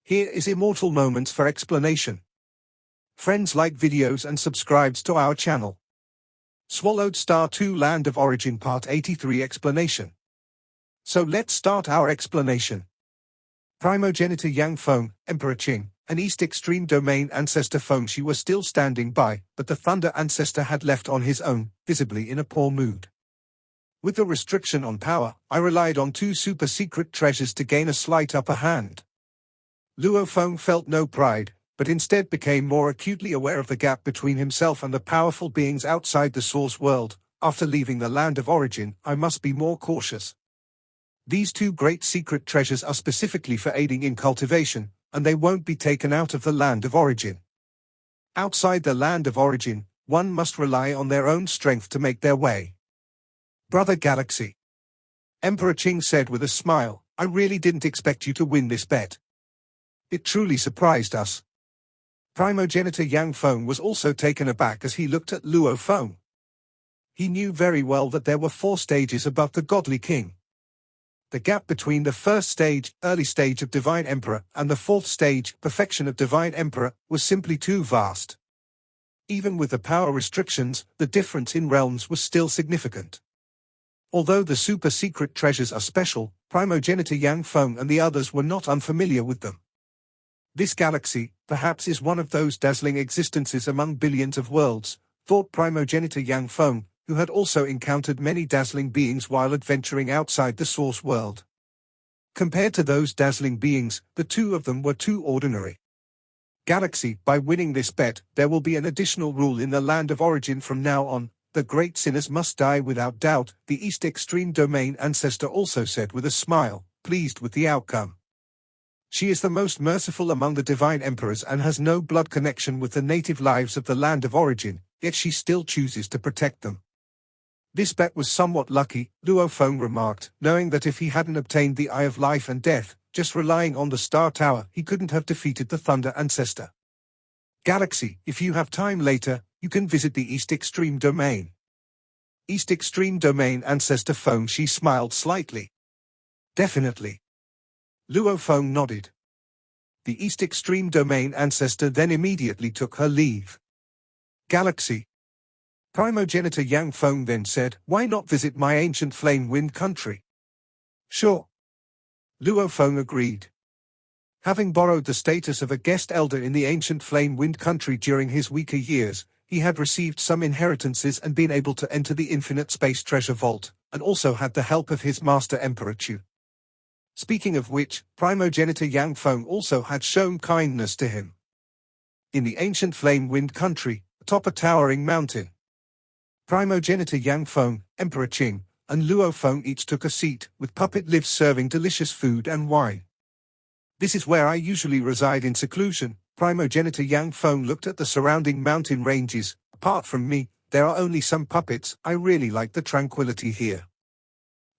Here is Immortal Moments for explanation. Friends, like videos and subscribes to our channel. Swallowed Star 2 Land of Origin Part 83 Explanation. So let's start our explanation. Primogenitor Yang Feng, Emperor Qing, an East Extreme Domain ancestor Feng Shi was still standing by, but the Thunder ancestor had left on his own, visibly in a poor mood. With the restriction on power, I relied on 2 super-secret treasures to gain a slight upper hand. Luo Feng felt no pride, but instead became more acutely aware of the gap between himself and the powerful beings outside the source world. After leaving the land of origin, I must be more cautious. These 2 great secret treasures are specifically for aiding in cultivation, and they won't be taken out of the land of origin. Outside the land of origin, one must rely on their own strength to make their way. Brother Galaxy, Emperor Qing said with a smile, I really didn't expect you to win this bet. It truly surprised us. Primogenitor Yang Feng was also taken aback as he looked at Luo Feng. He knew very well that there were 4 stages above the Godly King. The gap between the first stage, early stage of Divine Emperor, and the 4th stage, perfection of Divine Emperor, was simply too vast. Even with the power restrictions, the difference in realms was still significant. Although the super-secret treasures are special, Primogenitor Yang Feng and the others were not unfamiliar with them. This galaxy, perhaps, is one of those dazzling existences among billions of worlds, thought Primogenitor Yang Feng, who had also encountered many dazzling beings while adventuring outside the source world. Compared to those dazzling beings, the 2 of them were too ordinary. Galaxy, by winning this bet, there will be an additional rule in the land of origin from now on. The great sinners must die without doubt, the East Extreme Domain ancestor also said with a smile, pleased with the outcome. She is the most merciful among the divine emperors and has no blood connection with the native lives of the land of origin, yet she still chooses to protect them. This bet was somewhat lucky, Luo Feng remarked, knowing that if he hadn't obtained the Eye of Life and Death, just relying on the Star Tower, he couldn't have defeated the Thunder ancestor. Galaxy, if you have time later, you can visit the East Extreme Domain. East Extreme Domain ancestor Feng Shi smiled slightly. Definitely. Luo Feng nodded. The East Extreme Domain ancestor then immediately took her leave. Galaxy. Primogenitor Yang Feng then said, why not visit my ancient flame wind country? Sure. Luo Feng agreed. Having borrowed the status of a guest elder in the ancient flame wind country during his weaker years, he had received some inheritances and been able to enter the infinite space treasure vault, and also had the help of his master Emperor Chu. Speaking of which, Primogenitor Yang Feng also had shown kindness to him. In the ancient flame wind country, atop a towering mountain, Primogenitor Yang Feng, Emperor Qing, and Luo Feng each took a seat, with puppet lips serving delicious food and wine. This is where I usually reside in seclusion. Primogenitor Yang Feng looked at the surrounding mountain ranges. Apart from me, there are only some puppets. I really like the tranquility here.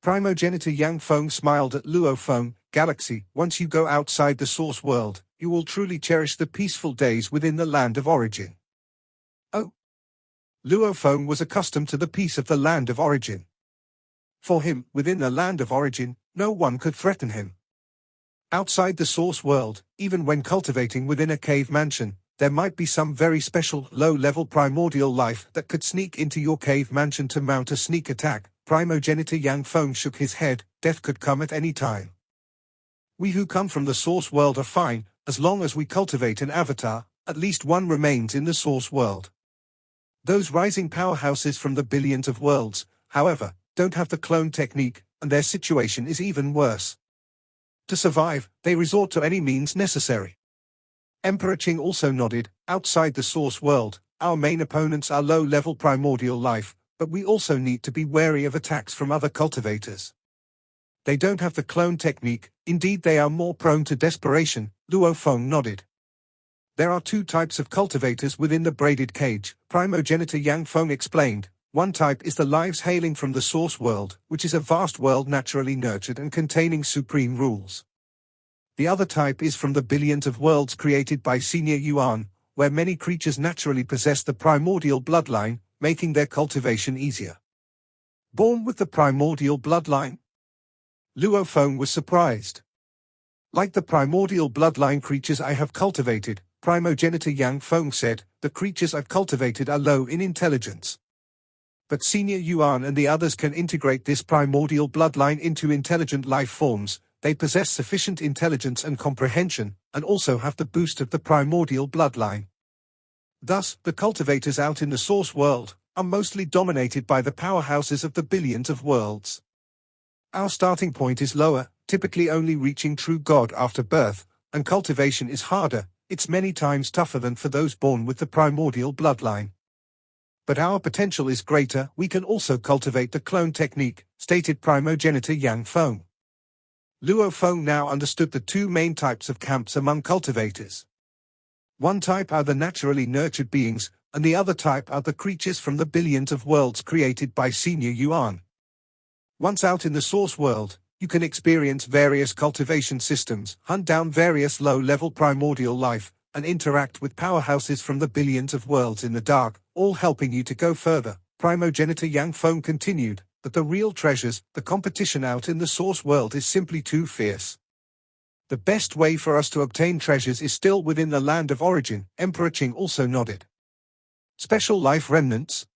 Primogenitor Yang Feng smiled at Luo Feng. Galaxy, once you go outside the source world, you will truly cherish the peaceful days within the land of origin. Oh. Luo Feng was accustomed to the peace of the land of origin. For him, within the land of origin, no one could threaten him. Outside the source world, even when cultivating within a cave mansion, there might be some very special, low-level primordial life that could sneak into your cave mansion to mount a sneak attack. Primogenitor Yang Feng shook his head. Death could come at any time. We who come from the source world are fine, as long as we cultivate an avatar, at least one remains in the source world. Those rising powerhouses from the billions of worlds, however, don't have the clone technique, and their situation is even worse. To survive, they resort to any means necessary. Emperor Qing also nodded. Outside the source world, our main opponents are low-level primordial life, but we also need to be wary of attacks from other cultivators. They don't have the clone technique, indeed they are more prone to desperation. Luo Feng nodded. There are 2 types of cultivators within the braided cage, Primogenitor Yang Feng explained. One type is the lives hailing from the source world, which is a vast world naturally nurtured and containing supreme rules. The other type is from the billions of worlds created by Senior Yuan, where many creatures naturally possess the primordial bloodline, making their cultivation easier. Born with the primordial bloodline? Luo Feng was surprised. Like the primordial bloodline creatures I have cultivated, primogenitor Yang Feng said, the creatures I've cultivated are low in intelligence. But Senior Yuan and the others can integrate this primordial bloodline into intelligent life forms. They possess sufficient intelligence and comprehension, and also have the boost of the primordial bloodline. Thus, the cultivators out in the source world are mostly dominated by the powerhouses of the billions of worlds. Our starting point is lower, typically only reaching true God after birth, and cultivation is harder. It's many times tougher than for those born with the primordial bloodline. But our potential is greater. We can also cultivate the clone technique, stated primogenitor Yang Feng. Luo Feng now understood the two main types of camps among cultivators. One type are the naturally nurtured beings, and the other type are the creatures from the billions of worlds created by Senior Yuan. Once out in the source world, you can experience various cultivation systems, hunt down various low-level primordial life, and interact with powerhouses from the billions of worlds in the dark, all helping you to go further. Primogenitor Yang Feng continued, but the real treasures, the competition out in the source world is simply too fierce. The best way for us to obtain treasures is still within the land of origin. Emperor Qing also nodded. Special life remnants?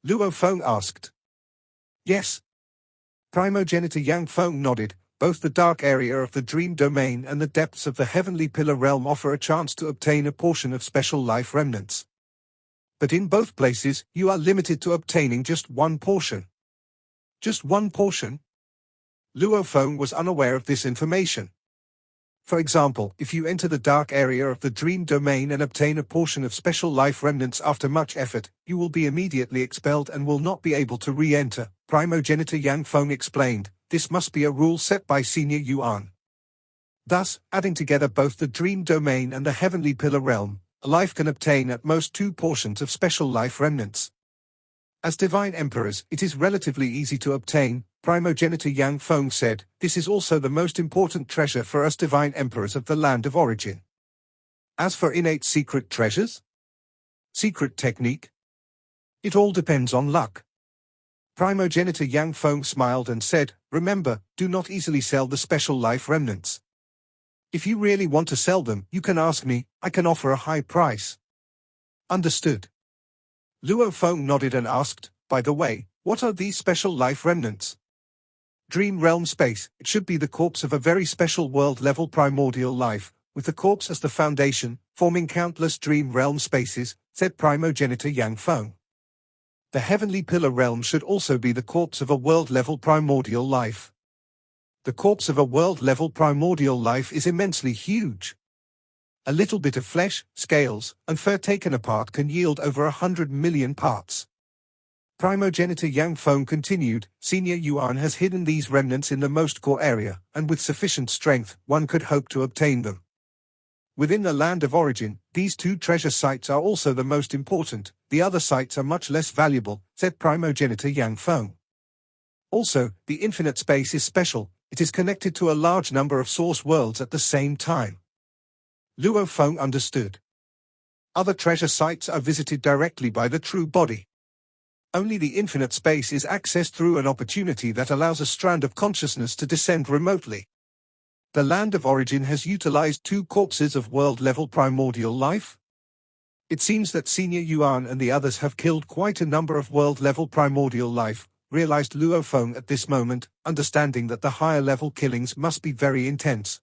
Luo Feng asked. Yes. Primogenitor Yang Feng nodded. Both the dark area of the dream domain and the depths of the heavenly pillar realm offer a chance to obtain a portion of special life remnants. But in both places, you are limited to obtaining just one portion. Just one portion? Luo Feng was unaware of this information. For example, if you enter the dark area of the dream domain and obtain a portion of special life remnants after much effort, you will be immediately expelled and will not be able to re-enter. Primogenitor Yang Feng explained, this must be a rule set by Senior Yuan. Thus, adding together both the dream domain and the heavenly pillar realm, a life can obtain at most 2 portions of special life remnants. As divine emperors, it is relatively easy to obtain. Primogenitor Yang Feng said, this is also the most important treasure for us divine emperors of the land of origin. As for innate secret treasures? Secret technique? It all depends on luck. Primogenitor Yang Feng smiled and said, remember, do not easily sell the special life remnants. If you really want to sell them, you can ask me, I can offer a high price. Understood. Luo Feng nodded and asked, by the way, what are these special life remnants? Dream realm space, it should be the corpse of a very special world-level primordial life, with the corpse as the foundation, forming countless dream realm spaces, said primogenitor Yang Feng. The heavenly pillar realm should also be the corpse of a world-level primordial life. The corpse of a world-level primordial life is immensely huge. A little bit of flesh, scales, and fur taken apart can yield over 100 million parts. Primogenitor Yang Feng continued, Senior Yuan has hidden these remnants in the most core area, and with sufficient strength, one could hope to obtain them. Within the land of origin, these 2 treasure sites are also the most important, the other sites are much less valuable, said primogenitor Yang Feng. Also, the infinite space is special, it is connected to a large number of source worlds at the same time. Luo Feng understood. Other treasure sites are visited directly by the true body. Only the infinite space is accessed through an opportunity that allows a strand of consciousness to descend remotely. The land of origin has utilized 2 corpses of world-level primordial life. It seems that Senior Yuan and the others have killed quite a number of world-level primordial life, realized Luo Feng at this moment, understanding that the higher-level killings must be very intense.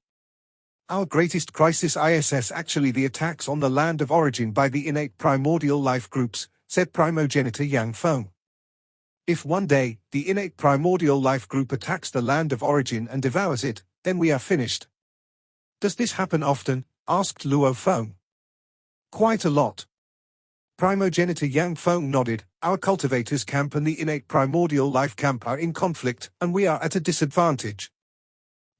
Our greatest crisis is actually the attacks on the land of origin by the innate primordial life groups, said primogenitor Yang Feng. If one day, the innate primordial life group attacks the land of origin and devours it, then we are finished. Does this happen often? Asked Luo Feng. Quite a lot. Primogenitor Yang Feng nodded, our cultivators camp and the innate primordial life camp are in conflict, and we are at a disadvantage.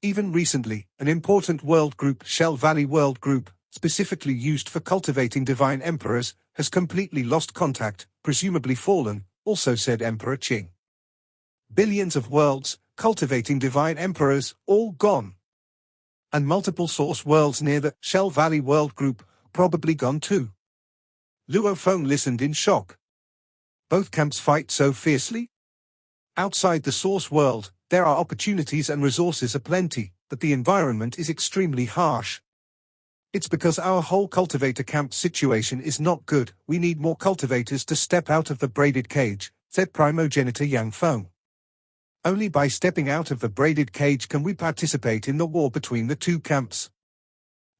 Even recently, an important world group, Shell Valley World Group, specifically used for cultivating divine emperors, has completely lost contact, presumably fallen, also said Emperor Qing. Billions of worlds, cultivating divine emperors, all gone. And multiple source worlds near the Shell Valley World Group, probably gone too. Luo Feng listened in shock. Both camps fight so fiercely? Outside the source world, there are opportunities and resources aplenty, that the environment is extremely harsh. It's because our whole cultivator camp situation is not good. We need more cultivators to step out of the braided cage, said primogenitor Yang Feng. Only by stepping out of the braided cage can we participate in the war between the two camps.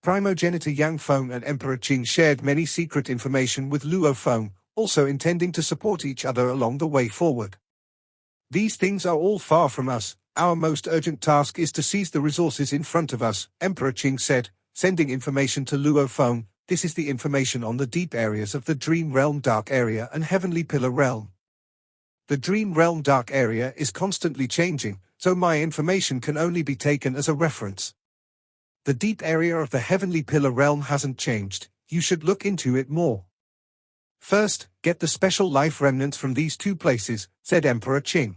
Primogenitor Yang Feng and Emperor Qing shared many secret information with Luo Feng, also intending to support each other along the way forward. These things are all far from us. Our most urgent task is to seize the resources in front of us, Emperor Qing said, sending information to Luo Feng. This is the information on the deep areas of the Dream Realm Dark Area and Heavenly Pillar Realm. The Dream Realm Dark Area is constantly changing, so my information can only be taken as a reference. The deep area of the Heavenly Pillar Realm hasn't changed. You should look into it more. First, get the special life remnants from these two places, said Emperor Qing.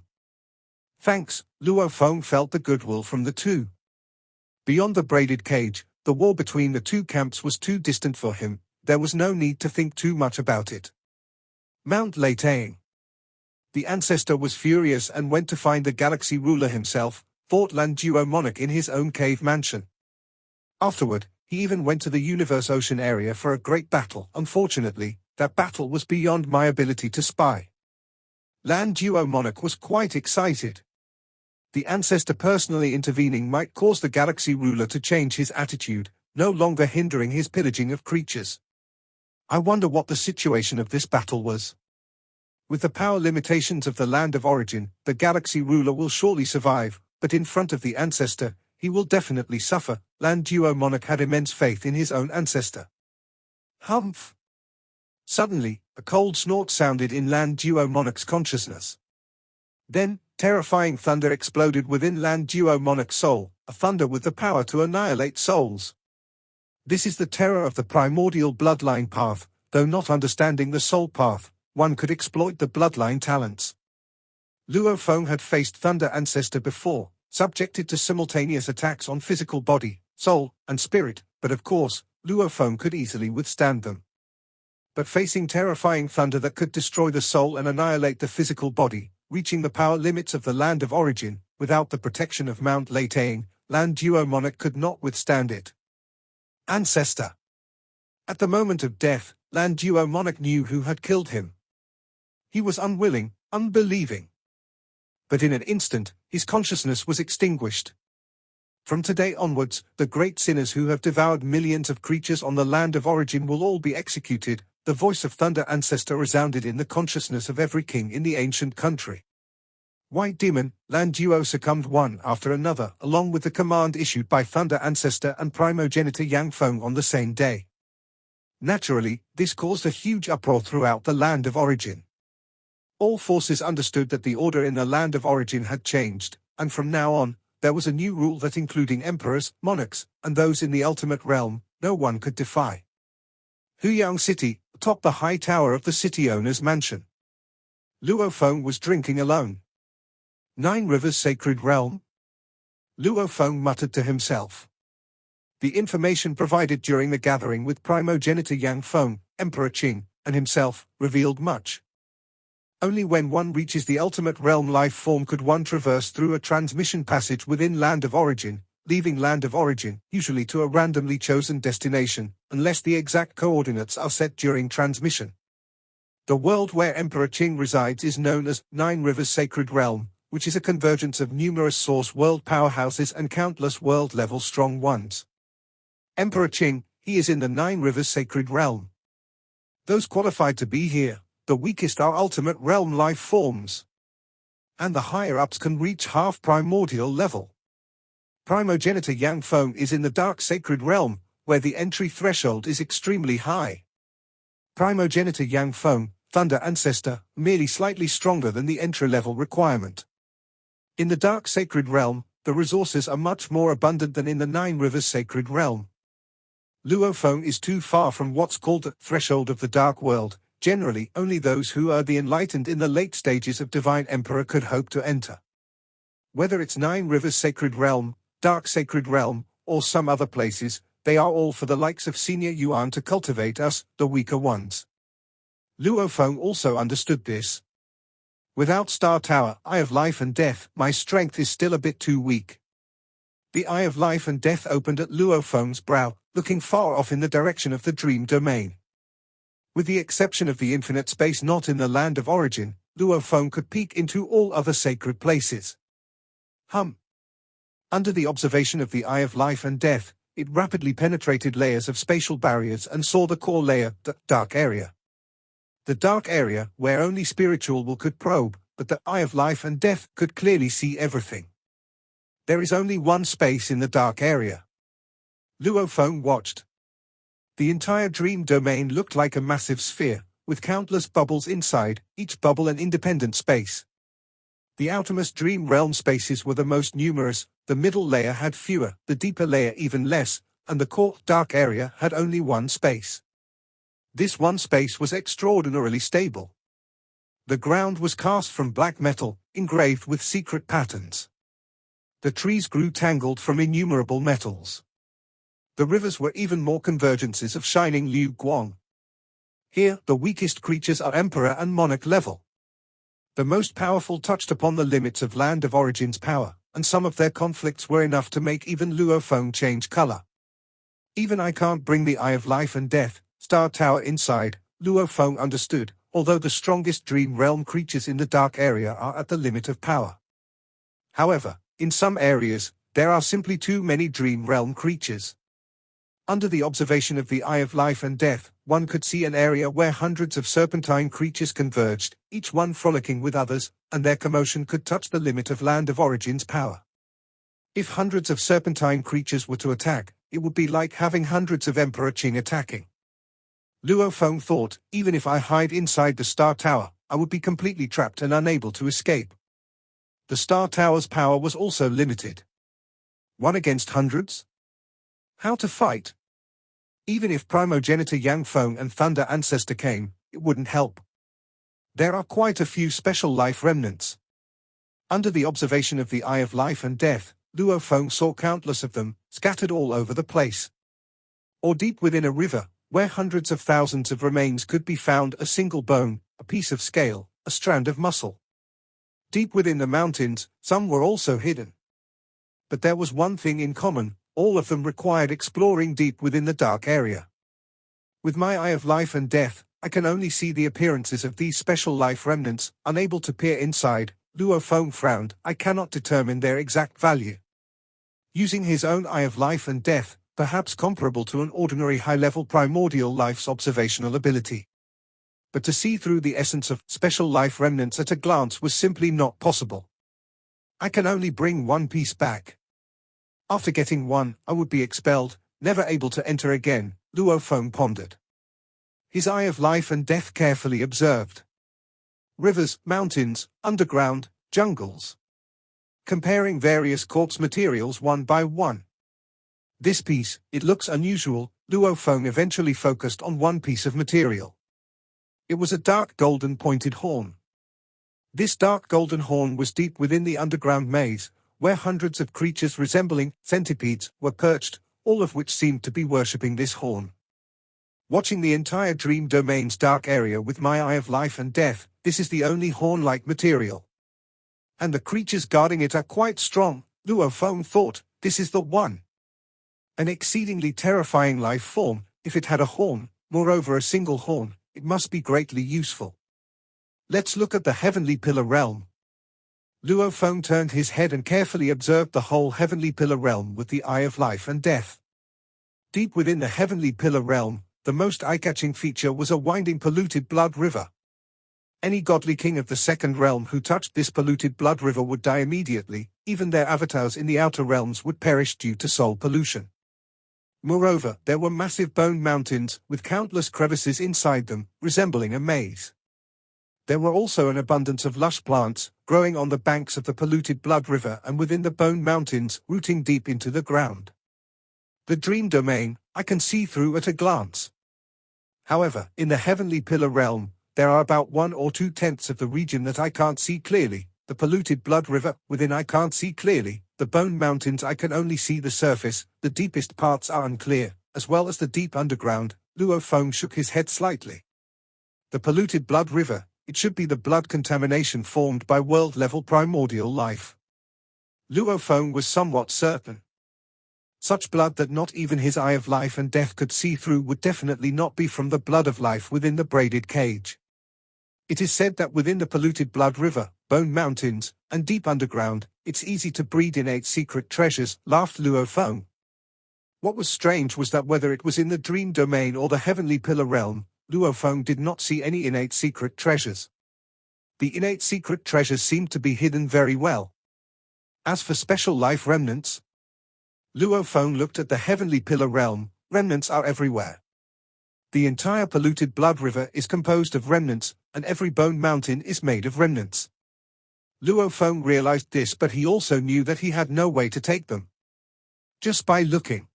Thanks, Luo Feng felt the goodwill from the two. Beyond the braided cage, the war between the two camps was too distant for him. There was no need to think too much about it. Mount Leitang. The ancestor was furious and went to find the galaxy ruler himself, fought Landuo monarch in his own cave mansion. Afterward, he even went to the universe ocean area for a great battle. Unfortunately, that battle was beyond my ability to spy. Landuo monarch was quite excited. The ancestor personally intervening might cause the galaxy ruler to change his attitude, no longer hindering his pillaging of creatures. I wonder what the situation of this battle was. With the power limitations of the land of origin, the galaxy ruler will surely survive, but in front of the ancestor, he will definitely suffer. Landuo monarch had immense faith in his own ancestor. Humph! Suddenly, a cold snort sounded in Landuo monarch's consciousness. Then, terrifying thunder exploded within Landuo monarch's soul, a thunder with the power to annihilate souls. This is the terror of the primordial bloodline path. Though not understanding the soul path, one could exploit the bloodline talents. Luo Feng had faced Thunder Ancestor before, subjected to simultaneous attacks on physical body, soul, and spirit, but of course, Luo Feng could easily withstand them. But facing terrifying thunder that could destroy the soul and annihilate the physical body, reaching the power limits of the land of origin, without the protection of Mount Leitang, Landuo monarch could not withstand it. Ancestor. At the moment of death, Landuo monarch knew who had killed him. He was unwilling, unbelieving. But in an instant, his consciousness was extinguished. From today onwards, the great sinners who have devoured millions of creatures on the land of origin will all be executed. The voice of Thunder Ancestor resounded in the consciousness of every king in the ancient country. White Demon, Landuo succumbed one after another, along with the command issued by Thunder Ancestor and primogenitor Yang Feng on the same day. Naturally, this caused a huge uproar throughout the land of origin. All forces understood that the order in the land of origin had changed, and from now on, there was a new rule that including emperors, monarchs, and those in the ultimate realm, no one could defy. Huyang City, atop the high tower of the city owner's mansion. Luo Feng was drinking alone. 9 Rivers Sacred Realm? Luo Feng muttered to himself. The information provided during the gathering with primogenitor Yang Feng, Emperor Qing, and himself, revealed much. Only when one reaches the ultimate realm life form could one traverse through a transmission passage within Land of Origin, leaving Land of Origin, usually to a randomly chosen destination, unless the exact coordinates are set during transmission. The world where Emperor Qing resides is known as 9 Rivers Sacred Realm, which is a convergence of numerous source world powerhouses and countless world-level strong ones. Emperor Qing, he is in the 9 Rivers Sacred Realm. Those qualified to be here, the weakest are ultimate realm life forms. And the higher-ups can reach half primordial level. Primogenitor Yang Feng is in the Dark Sacred Realm, where the entry threshold is extremely high. Primogenitor Yang Feng, Thunder Ancestor, merely slightly stronger than the entry-level requirement. In the Dark Sacred Realm, the resources are much more abundant than in the 9 Rivers Sacred Realm. Luo Feng is too far from what's called the threshold of the Dark World. Generally, only those who are the enlightened in the late stages of Divine Emperor could hope to enter. Whether it's 9 Rivers Sacred Realm, Dark Sacred Realm, or some other places, they are all for the likes of Senior Yuan to cultivate us, the weaker ones. Luo Feng also understood this. Without Star Tower, Eye of Life and Death, my strength is still a bit too weak. The eye of life and death opened at Luo Feng's brow, looking far off in the direction of the dream domain. With the exception of the infinite space not in the land of origin, Luo Feng could peek into all other sacred places. Under the observation of the eye of life and death, it rapidly penetrated layers of spatial barriers and saw the core layer, the dark area. The dark area, where only spiritual will could probe, but the eye of life and death could clearly see everything. There is only one space in the dark area. Luo Feng watched. The entire dream domain looked like a massive sphere, with countless bubbles inside, each bubble an independent space. The outermost dream realm spaces were the most numerous, the middle layer had fewer, the deeper layer even less, and the core dark area had only one space. This one space was extraordinarily stable. The ground was cast from black metal, engraved with secret patterns. The trees grew tangled from innumerable metals. The rivers were even more convergences of shining Liu Guang. Here, the weakest creatures are emperor and monarch level. The most powerful touched upon the limits of land of origin's power, and some of their conflicts were enough to make even Luo Feng change color. Even I can't bring the eye of life and death, star tower inside, Luo Feng understood, although the strongest dream realm creatures in the dark area are at the limit of power. However, in some areas, there are simply too many dream realm creatures. Under the observation of the eye of life and death, one could see an area where hundreds of serpentine creatures converged, each one frolicking with others, and their commotion could touch the limit of land of origin's power. If hundreds of serpentine creatures were to attack, it would be like having hundreds of Emperor Qing attacking. Luo Feng thought, even if I hide inside the Star Tower, I would be completely trapped and unable to escape. The Star Tower's power was also limited. One against hundreds? How to fight? Even if primogenitor Yang Feng and Thunder Ancestor came, it wouldn't help. There are quite a few special life remnants. Under the observation of the eye of life and death, Luo Feng saw countless of them, scattered all over the place. Or deep within a river, where hundreds of thousands of remains could be found, a single bone, a piece of scale, a strand of muscle. Deep within the mountains, some were also hidden. But there was one thing in common. All of them required exploring deep within the dark area. With my eye of life and death, I can only see the appearances of these special life remnants, unable to peer inside. Luo Feng frowned. I cannot determine their exact value. Using his own eye of life and death, perhaps comparable to an ordinary high-level primordial life's observational ability. But to see through the essence of special life remnants at a glance was simply not possible. I can only bring one piece back. After getting one, I would be expelled, never able to enter again, Luo Feng pondered. His eye of life and death carefully observed. Rivers, mountains, underground, jungles. Comparing various corpse materials one by one. This piece, it looks unusual. Luo Feng eventually focused on one piece of material. It was a dark golden pointed horn. This dark golden horn was deep within the underground maze, where hundreds of creatures resembling centipedes were perched, all of which seemed to be worshipping this horn. Watching the entire dream domain's dark area with my eye of life and death, this is the only horn-like material. And the creatures guarding it are quite strong, Luo Feng thought. This is the one. An exceedingly terrifying life form. If it had a horn, moreover a single horn, it must be greatly useful. Let's look at the heavenly pillar realm. Luo Feng turned his head and carefully observed the whole heavenly pillar realm with the eye of life and death. Deep within the heavenly pillar realm, the most eye-catching feature was a winding polluted blood river. Any godly king of the second realm who touched this polluted blood river would die immediately, even their avatars in the outer realms would perish due to soul pollution. Moreover, there were massive bone mountains, with countless crevices inside them, resembling a maze. There were also an abundance of lush plants, growing on the banks of the polluted blood river and within the bone mountains, rooting deep into the ground. The dream domain, I can see through at a glance. However, in the heavenly pillar realm, there are about 1 or 2/10 of the region that I can't see clearly. The polluted blood river, within I can't see clearly. The bone mountains I can only see the surface, the deepest parts are unclear, as well as the deep underground. Luo Feng shook his head slightly. The polluted blood river, it should be the blood contamination formed by world-level primordial life. Luo Feng was somewhat certain. Such blood that not even his eye of life and death could see through would definitely not be from the blood of life within the braided cage. It is said that within the polluted blood river, bone mountains, and deep underground, it's easy to breed innate secret treasures, laughed Luo Feng. What was strange was that whether it was in the dream domain or the heavenly pillar realm, Luo Feng did not see any innate secret treasures. The innate secret treasures seemed to be hidden very well. As for special life remnants, Luo Feng looked at the heavenly pillar realm. Remnants are everywhere. The entire polluted blood river is composed of remnants, and every bone mountain is made of remnants. Luo Feng realized this, but he also knew that he had no way to take them. Just by looking,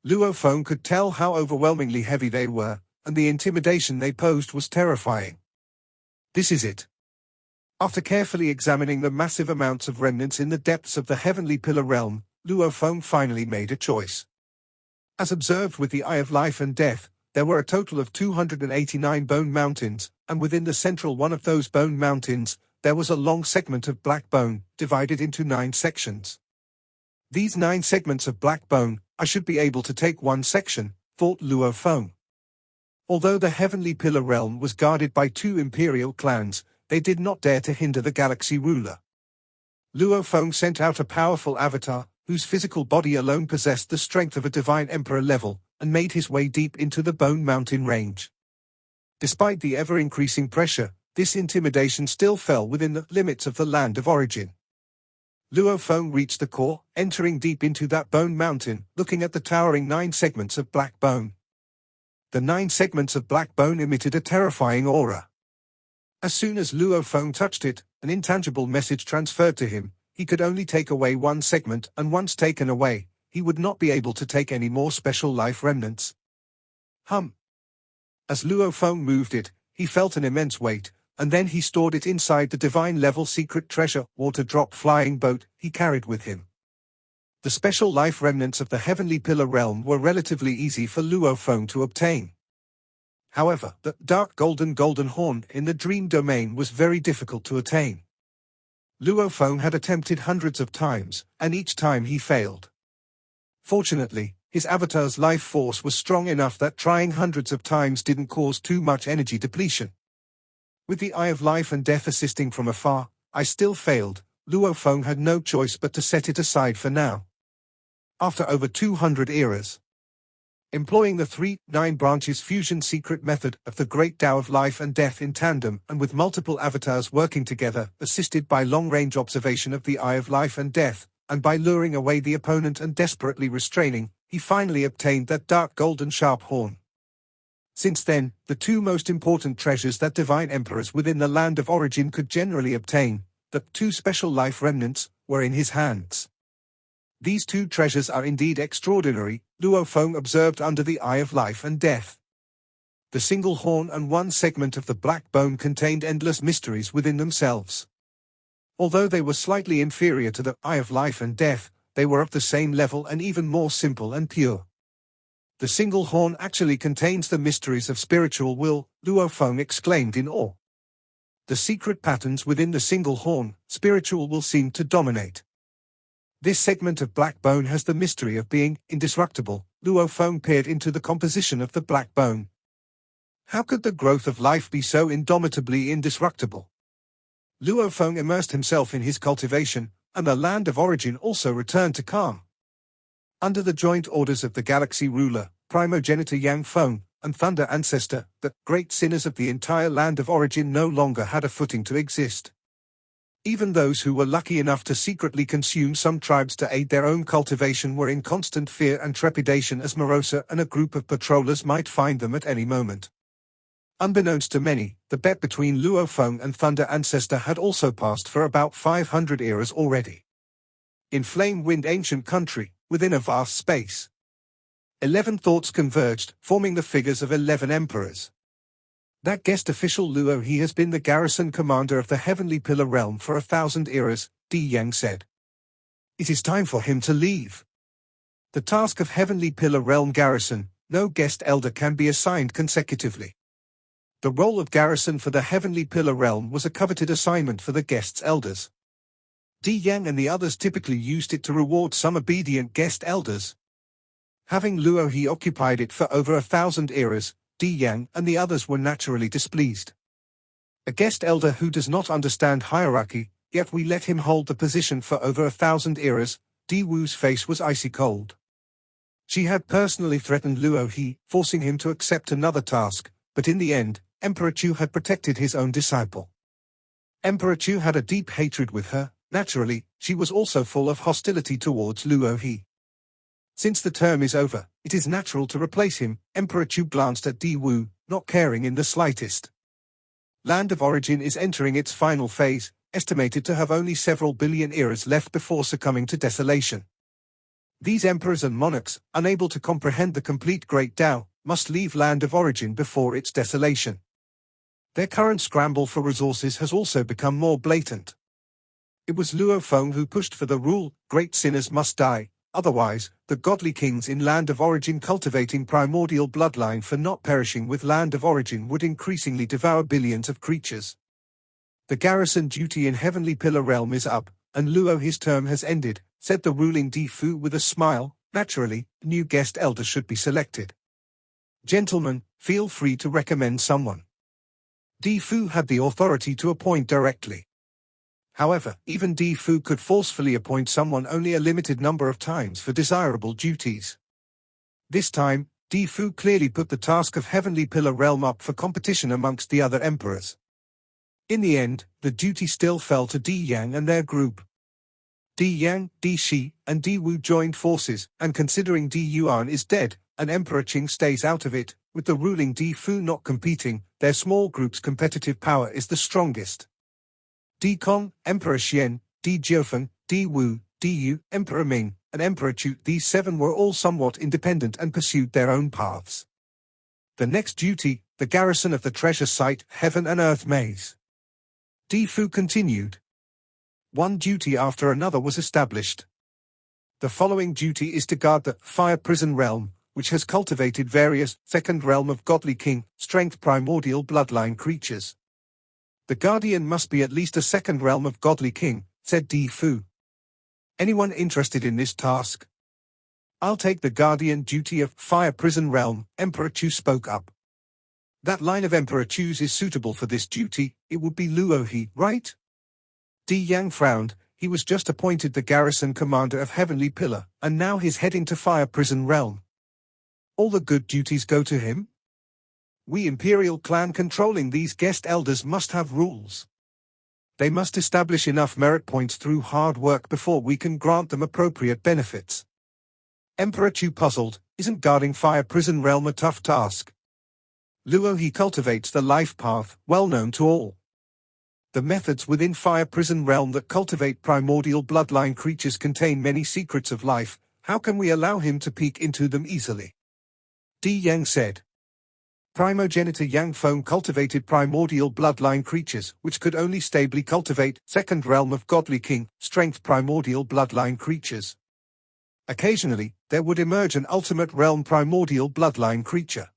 Luo Feng could tell how overwhelmingly heavy they were, and the intimidation they posed was terrifying. This is it. After carefully examining the massive amounts of remnants in the depths of the heavenly pillar realm, Luo Feng finally made a choice. As observed with the Eye of Life and Death, there were a total of 289 bone mountains, and within the central one of those bone mountains, there was a long segment of black bone, divided into 9 sections. These 9 segments of black bone, I should be able to take one section, thought Luo Feng. Although the heavenly pillar realm was guarded by 2 imperial clans, they did not dare to hinder the galaxy ruler. Luo Feng sent out a powerful avatar, whose physical body alone possessed the strength of a divine emperor level, and made his way deep into the Bone Mountain range. Despite the ever-increasing pressure, this intimidation still fell within the limits of the land of origin. Luo Feng reached the core, entering deep into that bone mountain, looking at the towering 9 segments of black bone. The 9 segments of black bone emitted a terrifying aura. As soon as Luo Feng touched it, an intangible message transferred to him. He could only take away one segment, and once taken away, he would not be able to take any more special life remnants. As Luo Feng moved it, he felt an immense weight, and then he stored it inside the divine-level secret treasure water drop flying boat he carried with him. The special life remnants of the heavenly pillar realm were relatively easy for Luo Feng to obtain. However, the dark golden horn in the dream domain was very difficult to attain. Luo Feng had attempted hundreds of times, and each time he failed. Fortunately, his avatar's life force was strong enough that trying hundreds of times didn't cause too much energy depletion. With the Eye of Life and Death assisting from afar, I still failed. Luo Feng had no choice but to set it aside for now. After over 200 eras, employing the 3-9 branches fusion secret method of the Great Tao of Life and Death in tandem and with multiple avatars working together, assisted by long-range observation of the Eye of Life and Death, and by luring away the opponent and desperately restraining, he finally obtained that dark golden sharp horn. Since then, the 2 most important treasures that divine emperors within the land of origin could generally obtain, the 2 special life remnants, were in his hands. These 2 treasures are indeed extraordinary, Luo Feng observed under the Eye of Life and Death. The single horn and 1 segment of the black bone contained endless mysteries within themselves. Although they were slightly inferior to the Eye of Life and Death, they were of the same level and even more simple and pure. The single horn actually contains the mysteries of spiritual will, Luo Feng exclaimed in awe. The secret patterns within the single horn, spiritual will seem to dominate. This segment of black bone has the mystery of being indestructible. Luo Feng peered into the composition of the black bone. How could the growth of life be so indomitably indestructible? Luo Feng immersed himself in his cultivation, and the land of origin also returned to calm. Under the joint orders of the galaxy ruler, primogenitor Yang Feng, and Thunder Ancestor, the great sinners of the entire land of origin no longer had a footing to exist. Even those who were lucky enough to secretly consume some tribes to aid their own cultivation were in constant fear and trepidation as Morosa and a group of patrollers might find them at any moment. Unbeknownst to many, the bet between Luo Feng and Thunder Ancestor had also passed for about 500 eras already. In Flame-Wind Ancient Country, within a vast space, 11 thoughts converged, forming the figures of 11 emperors. That guest official Luo, he has been the garrison commander of the Heavenly Pillar Realm for 1,000 eras, Di Yang said. It is time for him to leave. The task of Heavenly Pillar Realm garrison, no guest elder can be assigned consecutively. The role of garrison for the Heavenly Pillar Realm was a coveted assignment for the guest's elders. Di Yang and the others typically used it to reward some obedient guest elders. Having Luo He occupied it for over 1,000 eras, Di Yang and the others were naturally displeased. A guest elder who does not understand hierarchy, yet we let him hold the position for over 1,000 eras. Di Wu's face was icy cold. She had personally threatened Luo He, forcing him to accept another task, but in the end, Emperor Chu had protected his own disciple. Emperor Chu had a deep hatred with her. Naturally, she was also full of hostility towards Luo He. Since the term is over, it is natural to replace him. Emperor Chu glanced at Di Wu, not caring in the slightest. Land of Origin is entering its final phase, estimated to have only several billion eras left before succumbing to desolation. These emperors and monarchs, unable to comprehend the complete Great Tao, must leave Land of Origin before its desolation. Their current scramble for resources has also become more blatant. It was Luo Feng who pushed for the rule, great sinners must die, otherwise, the godly kings in Land of Origin cultivating primordial bloodline for not perishing with Land of Origin would increasingly devour billions of creatures. The garrison duty in Heavenly Pillar Realm is up, and Luo He's term has ended, said the ruling Di Fu with a smile. Naturally, new guest elder should be selected. Gentlemen, feel free to recommend someone. Di Fu had the authority to appoint directly. However, even Di Fu could forcefully appoint someone only a limited number of times for desirable duties. This time, Di Fu clearly put the task of Heavenly Pillar Realm up for competition amongst the other emperors. In the end, the duty still fell to Di Yang and their group. Di Yang, Di Shi, and Di Wu joined forces, and considering Di Yuan is dead, and Emperor Qing stays out of it, with the ruling Di Fu not competing, their small group's competitive power is the strongest. Di Kong, Emperor Xian, Di Jiufeng, Di Wu, Di Yu, Emperor Ming, and Emperor Chu, these 7 were all somewhat independent and pursued their own paths. The next duty, the garrison of the treasure site, Heaven and Earth Maze. Di Fu continued. One duty after another was established. The following duty is to guard the Fire Prison Realm, which has cultivated various second realm of godly king, strength primordial bloodline creatures. The guardian must be at least a second realm of godly king, said Di Fu. Anyone interested in this task? I'll take the guardian duty of Fire Prison Realm, Emperor Chu spoke up. That line of Emperor Chu's is suitable for this duty, it would be Luo He, right? Di Yang frowned. He was just appointed the garrison commander of Heavenly Pillar, and now he's heading to Fire Prison Realm. All the good duties go to him? We Imperial clan controlling these guest elders must have rules. They must establish enough merit points through hard work before we can grant them appropriate benefits. Emperor Chu puzzled, isn't guarding Fire Prison Realm a tough task? Luo He cultivates the life path, well known to all. The methods within Fire Prison Realm that cultivate primordial bloodline creatures contain many secrets of life. How can we allow him to peek into them easily? Di Yang said. Primogenitor Yang Feng cultivated primordial bloodline creatures, which could only stably cultivate second realm of godly king, strength primordial bloodline creatures. Occasionally, there would emerge an ultimate realm primordial bloodline creature.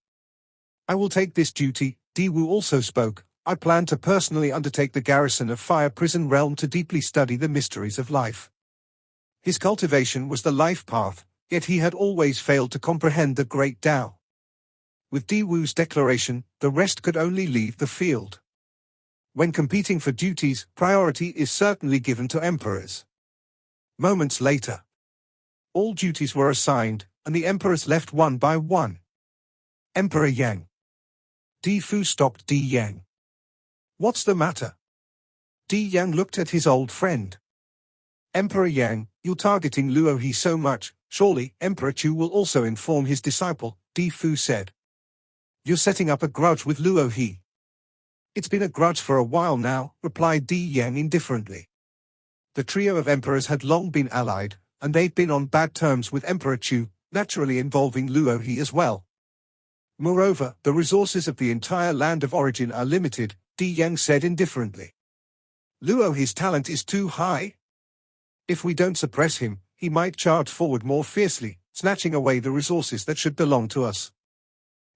I will take this duty, Di Wu also spoke. I plan to personally undertake the garrison of Fire Prison Realm to deeply study the mysteries of life. His cultivation was the life path, yet he had always failed to comprehend the Great Tao. With Di Wu's declaration, the rest could only leave the field. When competing for duties, priority is certainly given to emperors. Moments later, all duties were assigned, and the emperors left one by one. Emperor Yang. Di Fu stopped Di Yang. What's the matter? Di Yang looked at his old friend. Emperor Yang, you're targeting Luo He so much, surely Emperor Chu will also inform his disciple, Di Fu said. You're setting up a grudge with Luo He. It's been a grudge for a while now, replied Di Yang indifferently. The trio of emperors had long been allied, and they'd been on bad terms with Emperor Chu, naturally involving Luo He as well. Moreover, the resources of the entire Land of Origin are limited, Di Yang said indifferently. Luo He's talent is too high. If we don't suppress him, he might charge forward more fiercely, snatching away the resources that should belong to us.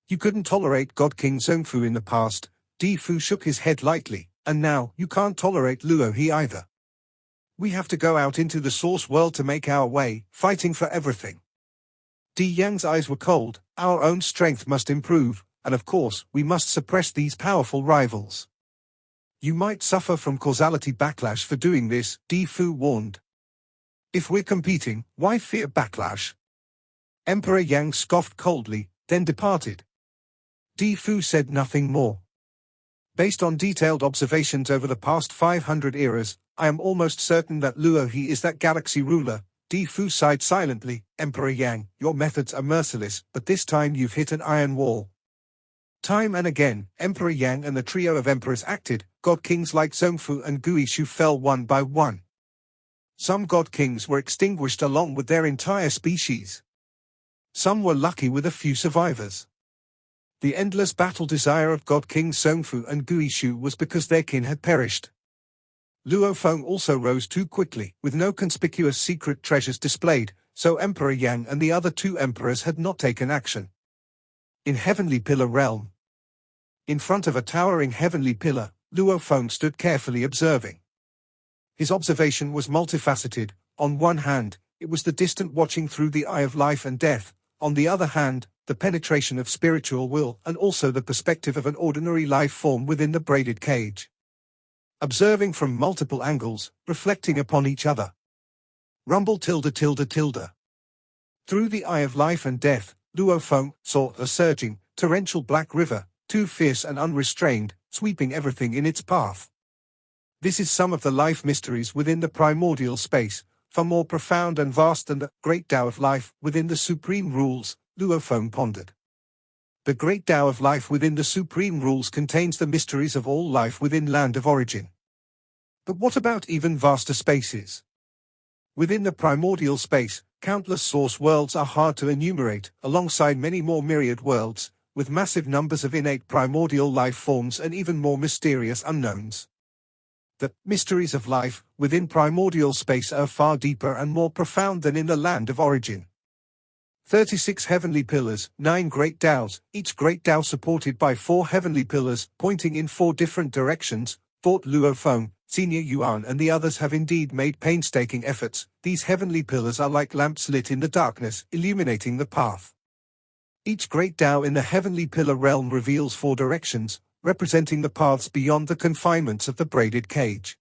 You couldn't tolerate God King Zhongfu in the past, Di Fu shook his head lightly, and now you can't tolerate Luo He either. We have to go out into the source world to make our way, fighting for everything. Di Yang's eyes were cold. Our own strength must improve, and of course, we must suppress these powerful rivals. You might suffer from causality backlash for doing this, Di Fu warned. If we're competing, why fear backlash? Emperor Yang scoffed coldly, then departed. Di Fu said nothing more. Based on detailed observations over the past 500 eras, I am almost certain that Luo He is that galaxy ruler. Di Fu sighed silently. Emperor Yang, your methods are merciless, but this time you've hit an iron wall. Time and again, Emperor Yang and the trio of emperors acted. God kings like Zhongfu and Guishu fell one by one. Some god kings were extinguished along with their entire species. Some were lucky with a few survivors. The endless battle desire of god kings Zhongfu and Guishu was because their kin had perished. Luo Feng also rose too quickly, with no conspicuous secret treasures displayed, so Emperor Yang and the other two emperors had not taken action. In Heavenly Pillar Realm. In front of a towering heavenly pillar, Luo Feng stood carefully observing. His observation was multifaceted. On one hand, it was the distant watching through the eye of life and death. On the other hand, the penetration of spiritual will and also the perspective of an ordinary life form within the braided cage. Observing from multiple angles, reflecting upon each other. Rumble tilde tilde tilde. Through the eye of life and death, Luo Feng saw a surging, torrential black river, too fierce and unrestrained, sweeping everything in its path. This is some of the life mysteries within the primordial space, far more profound and vast than the great Tao of life within the supreme rules, Luo Feng pondered. The great Tao of life within the supreme rules contains the mysteries of all life within land of origin. But what about even vaster spaces? Within the primordial space, countless source worlds are hard to enumerate, alongside many more myriad worlds, with massive numbers of innate primordial life forms and even more mysterious unknowns. The mysteries of life within primordial space are far deeper and more profound than in the land of origin. 36 heavenly pillars, 9 great Taos, each great Tao supported by 4 heavenly pillars, pointing in 4 different directions, thought Luo Feng. Senior Yuan and the others have indeed made painstaking efforts. These heavenly pillars are like lamps lit in the darkness, illuminating the path. Each great Tao in the heavenly pillar realm reveals 4 directions, representing the paths beyond the confinements of the braided cage.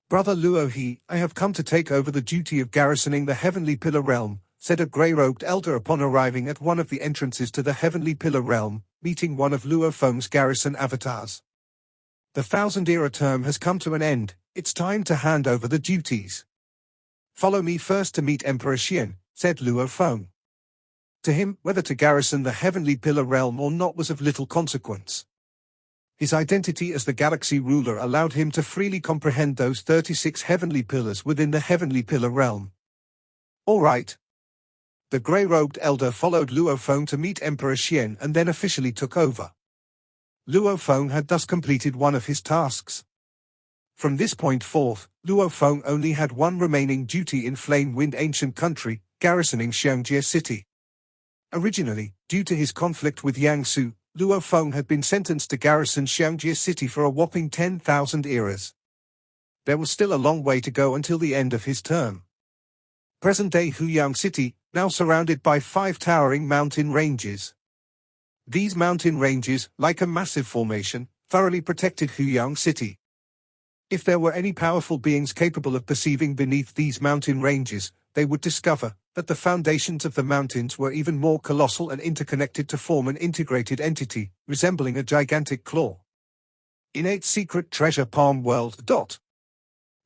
Brother Luo He, I have come to take over the duty of garrisoning the heavenly pillar realm, said a grey-robed elder upon arriving at one of the entrances to the heavenly pillar realm, meeting one of Luo Feng's garrison avatars. The 1000-era term has come to an end. It's time to hand over the duties. Follow me first to meet Emperor Xian, said Luo Feng. To him, whether to garrison the heavenly pillar realm or not was of little consequence. His identity as the galaxy ruler allowed him to freely comprehend those 36 heavenly pillars within the heavenly pillar realm. All right. The grey-robed elder followed Luo Feng to meet Emperor Xian and then officially took over. Luo Feng had thus completed one of his tasks. From this point forth, Luo Feng only had one remaining duty in Flame Wind Ancient Country, garrisoning Xiangjie City. Originally, due to his conflict with Yang Su, Luo Feng had been sentenced to garrison Xiangjie City for a whopping 10,000 eras. There was still a long way to go until the end of his term. Present-day Huyang City, now surrounded by 5 towering mountain ranges. These mountain ranges, like a massive formation, thoroughly protected Huyang City. If there were any powerful beings capable of perceiving beneath these mountain ranges, they would discover that the foundations of the mountains were even more colossal and interconnected to form an integrated entity, resembling a gigantic claw. Innate Secret Treasure Palm World.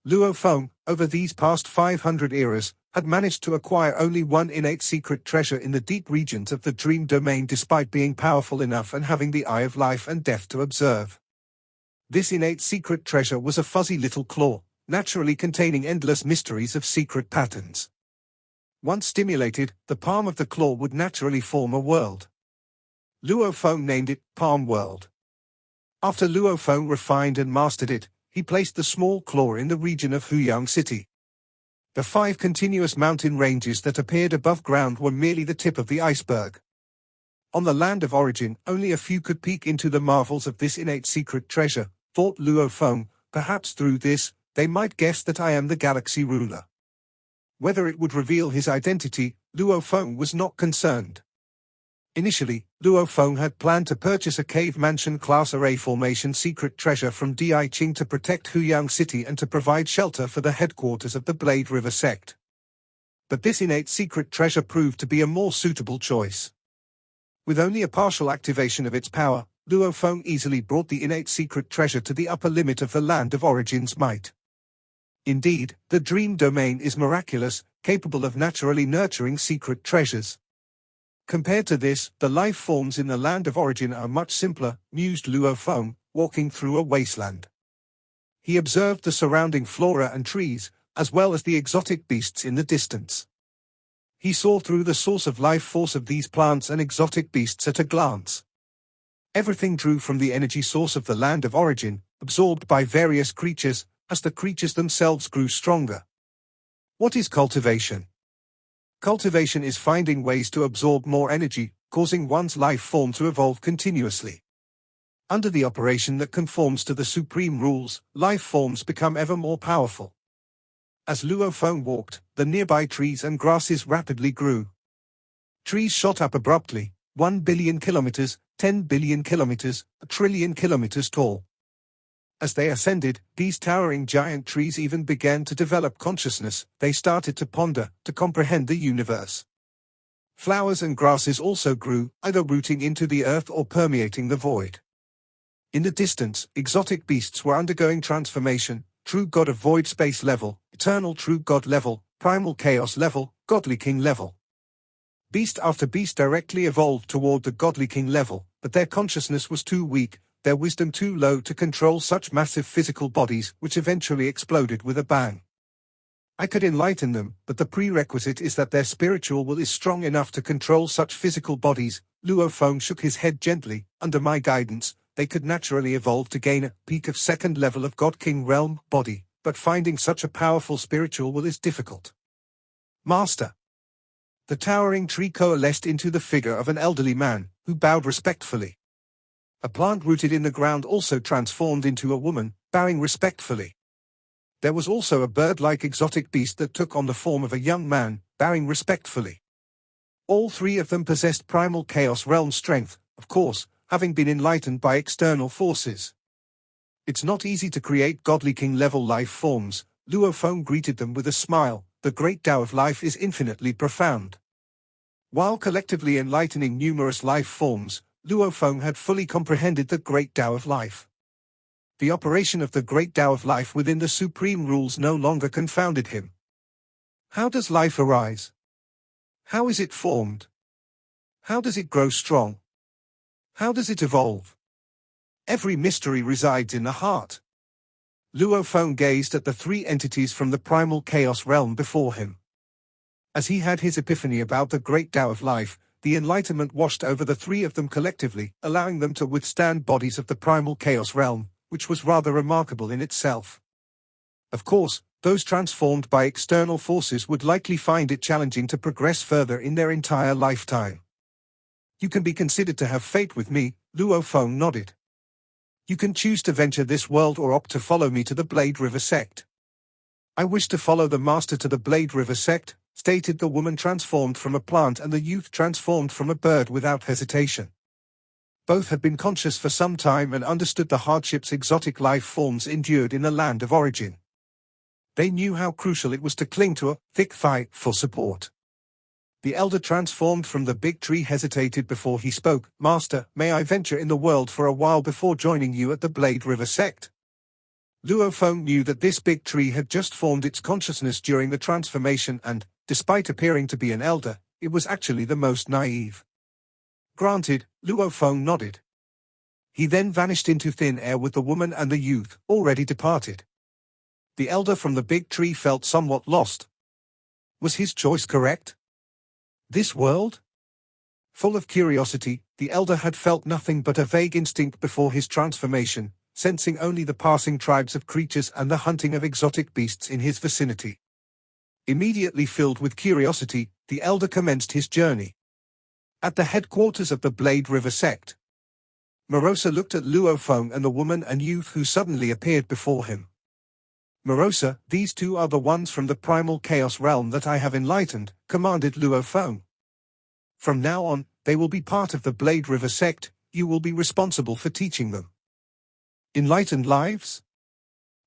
Luo Feng, over these past 500 eras, had managed to acquire only one innate secret treasure in the deep regions of the dream domain despite being powerful enough and having the eye of life and death to observe. This innate secret treasure was a fuzzy little claw, naturally containing endless mysteries of secret patterns. Once stimulated, the palm of the claw would naturally form a world. Luo Feng named it Palm World. After Luo Feng refined and mastered it, he placed the small claw in the region of Huyang City. The 5 continuous mountain ranges that appeared above ground were merely the tip of the iceberg. On the land of origin, only a few could peek into the marvels of this innate secret treasure, thought Luo Feng. Perhaps through this, They might guess that I am the galaxy ruler. Whether it would reveal his identity, Luo Feng was not concerned. Initially, Luo Feng had planned to purchase a cave mansion-class array formation secret treasure from Di Qing to protect Huyang City and to provide shelter for the headquarters of the Blade River sect. But this innate secret treasure proved to be a more suitable choice. With only a partial activation of its power, Luo Feng easily brought the innate secret treasure to the upper limit of the Land of Origin's might. Indeed, the dream domain is miraculous, capable of naturally nurturing secret treasures. Compared to this, the life forms in the Land of Origin are much simpler, mused Luo Feng, walking through a wasteland. He observed the surrounding flora and trees, as well as the exotic beasts in the distance. He saw through the source of life force of these plants and exotic beasts at a glance. Everything drew from the energy source of the Land of Origin, absorbed by various creatures, as the creatures themselves grew stronger. What is cultivation? Cultivation is finding ways to absorb more energy, causing one's life form to evolve continuously. Under the operation that conforms to the supreme rules, life forms become ever more powerful. As Luo Feng walked, the nearby trees and grasses rapidly grew. Trees shot up abruptly, 1 billion kilometers, 10 billion kilometers, a trillion kilometers tall. As they ascended, these towering giant trees even began to develop consciousness. They started to ponder, to comprehend the universe. Flowers and grasses also grew, either rooting into the earth or permeating the void. In the distance, exotic beasts were undergoing transformation: true god of void space level, eternal true god level, primal chaos level, godly king level. Beast after beast directly evolved toward the godly king level, but their consciousness was too weak, their wisdom too low to control such massive physical bodies, which eventually exploded with a bang. I could enlighten them, but the prerequisite is that their spiritual will is strong enough to control such physical bodies. Luo Feng shook his head gently. Under my guidance, they could naturally evolve to gain a peak of second level of God King realm body, but finding such a powerful spiritual will is difficult. Master. The towering tree coalesced into the figure of an elderly man, who bowed respectfully. A plant rooted in the ground also transformed into a woman, bowing respectfully. There was also a bird-like exotic beast that took on the form of a young man, bowing respectfully. All three of them possessed primal chaos realm strength, of course, having been enlightened by external forces. It's not easy to create godly king level life forms. Luo Feng greeted them with a smile. The great Tao of life is infinitely profound. While collectively enlightening numerous life forms, Luo Feng had fully comprehended the great Tao of life. The operation of the great Tao of life within the supreme rules no longer confounded him. How does life arise? How is it formed? How does it grow strong? How does it evolve? Every mystery resides in the heart. Luo Feng gazed at the three entities from the primal chaos realm before him. As he had his epiphany about the great Tao of life, the enlightenment washed over the three of them collectively, allowing them to withstand bodies of the primal chaos realm, which was rather remarkable in itself. Of course, those transformed by external forces would likely find it challenging to progress further in their entire lifetime. You can be considered to have fate with me, Luo Feng nodded. You can choose to venture this world or opt to follow me to the Blade River sect. I wish to follow the master to the Blade River sect, stated the woman transformed from a plant and the youth transformed from a bird without hesitation. Both had been conscious for some time and understood the hardships exotic life forms endured in the Land of Origin. They knew how crucial it was to cling to a thick thigh for support. The elder transformed from the big tree hesitated before he spoke. Master, may I venture in the world for a while before joining you at the Blade River sect? Luo Feng knew that this big tree had just formed its consciousness during the transformation and, despite appearing to be an elder, it was actually the most naive. Granted, Luo Feng nodded. He then vanished into thin air with the woman and the youth, already departed. The elder from the big tree felt somewhat lost. Was his choice correct? This world? Full of curiosity, the elder had felt nothing but a vague instinct before his transformation, sensing only the passing tribes of creatures and the hunting of exotic beasts in his vicinity. Immediately filled with curiosity, the elder commenced his journey. At the headquarters of the Blade River sect, Morosa looked at Luo Feng and the woman and youth who suddenly appeared before him. Morosa, these two are the ones from the primal chaos realm that I have enlightened, commanded Luo Feng. From now on, they will be part of the Blade River sect. You will be responsible for teaching them. Enlightened lives?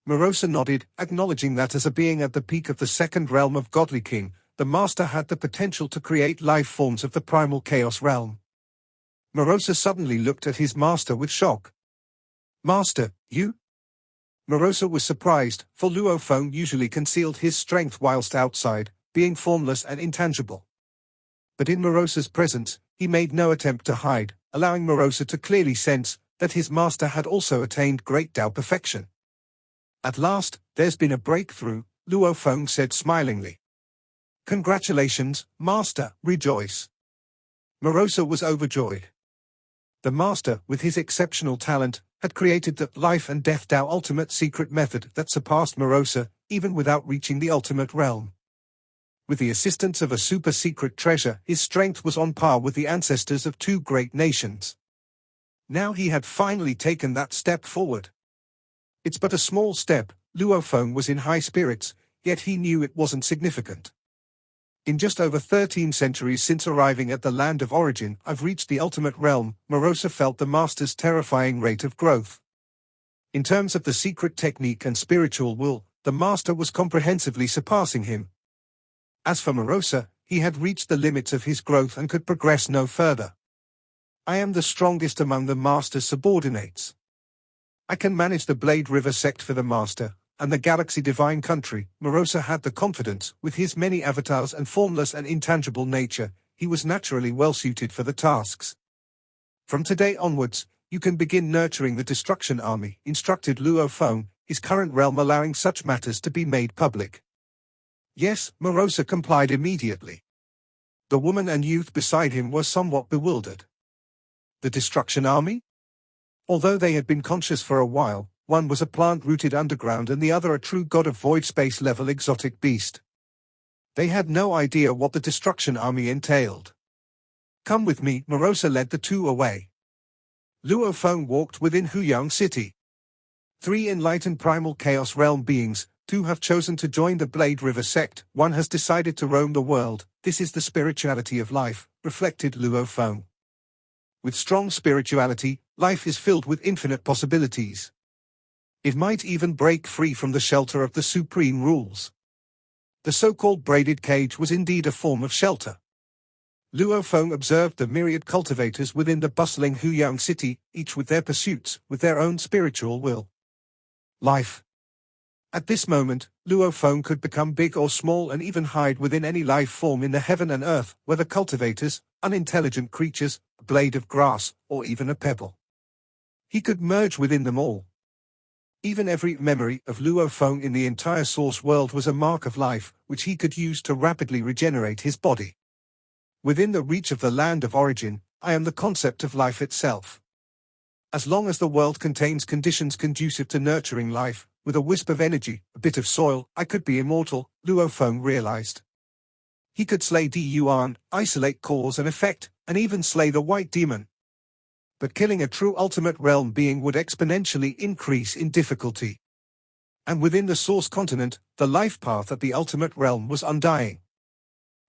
Morosa nodded, acknowledging that as a being at the peak of the second realm of Godly King, the Master had the potential to create life forms of the primal chaos realm. Morosa suddenly looked at his master with shock. Master, you? Morosa was surprised, for Luo Feng usually concealed his strength whilst outside, being formless and intangible. But in Morosa's presence, he made no attempt to hide, allowing Morosa to clearly sense that his master had also attained great Tao perfection. At last, there's been a breakthrough, Luo Feng said smilingly. Congratulations, Master, rejoice. Morosa was overjoyed. The Master, with his exceptional talent, had created the life and death Tao ultimate secret method that surpassed Morosa, even without reaching the ultimate realm. With the assistance of a super-secret treasure, his strength was on par with the ancestors of two great nations. Now he had finally taken that step forward. It's but a small step, Luo Feng was in high spirits, yet he knew it wasn't significant. In just over 13 centuries since arriving at the land of origin, I've reached the ultimate realm, Morosa felt the Master's terrifying rate of growth. In terms of the secret technique and spiritual will, the Master was comprehensively surpassing him. As for Morosa, he had reached the limits of his growth and could progress no further. I am the strongest among the Master's subordinates. I can manage the Blade River sect for the Master, and the Galaxy Divine Country. Morosa had the confidence, with his many avatars and formless and intangible nature, he was naturally well suited for the tasks. From today onwards, you can begin nurturing the Destruction Army, instructed Luo Feng, his current realm allowing such matters to be made public. Yes, Morosa complied immediately. The woman and youth beside him were somewhat bewildered. The Destruction Army? Although they had been conscious for a while, one was a plant rooted underground and the other a true god of void space level exotic beast. They had no idea what the Destruction Army entailed. Come with me, Morosa led the two away. Luo Feng walked within Huyang City. 3 enlightened primal chaos realm beings, 2 have chosen to join the Blade River sect, 1 has decided to roam the world. This is the spirituality of life, reflected Luo Feng. With strong spirituality, life is filled with infinite possibilities. It might even break free from the shelter of the supreme rules. The so-called braided cage was indeed a form of shelter. Luo Feng observed the myriad cultivators within the bustling Huyang city, each with their pursuits, with their own spiritual will. Life. At this moment, Luo Feng could become big or small and even hide within any life form in the heaven and earth, whether cultivators, unintelligent creatures, a blade of grass, or even a pebble. He could merge within them all. Even every memory of Luo Feng in the entire source world was a mark of life, which he could use to rapidly regenerate his body. Within the reach of the land of origin, I am the concept of life itself. As long as the world contains conditions conducive to nurturing life, with a wisp of energy, a bit of soil, I could be immortal, Luo Feng realized. He could slay Di Yuan, isolate cause and effect, and even slay the white demon. But killing a true ultimate realm being would exponentially increase in difficulty. And within the source continent, the life path at the ultimate realm was undying.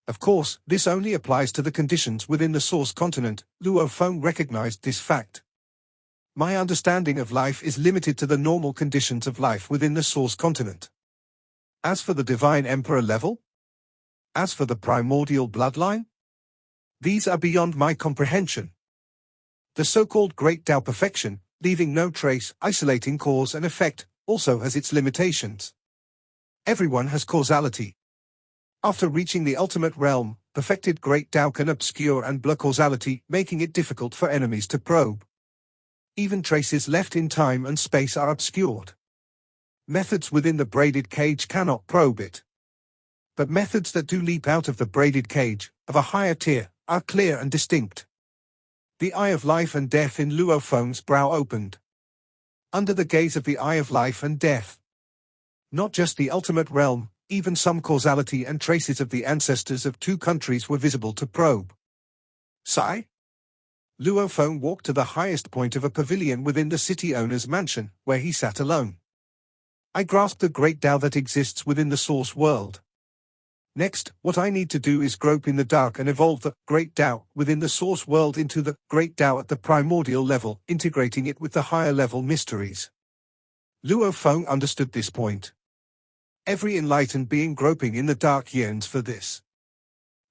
Of course, this only applies to the conditions within the source continent. Luo Feng recognized this fact. My understanding of life is limited to the normal conditions of life within the source continent. As for the Divine Emperor level? As for the primordial bloodline? These are beyond my comprehension. The so-called Great Tao perfection, leaving no trace, isolating cause and effect, also has its limitations. Everyone has causality. After reaching the ultimate realm, perfected Great Tao can obscure and blur causality, making it difficult for enemies to probe. Even traces left in time and space are obscured. Methods within the braided cage cannot probe it. But methods that do leap out of the braided cage, of a higher tier, are clear and distinct. The eye of life and death in Luo Feng's brow opened. Under the gaze of the eye of life and death. Not just the ultimate realm, even some causality and traces of the ancestors of 2 countries were visible to probe. Sigh? Luo Feng walked to the highest point of a pavilion within the city owner's mansion, where he sat alone. I grasp the great Tao that exists within the source world. Next, what I need to do is grope in the dark and evolve the great Tao within the source world into the great Tao at the primordial level, integrating it with the higher level mysteries. Luo Feng understood this point. Every enlightened being groping in the dark yearns for this.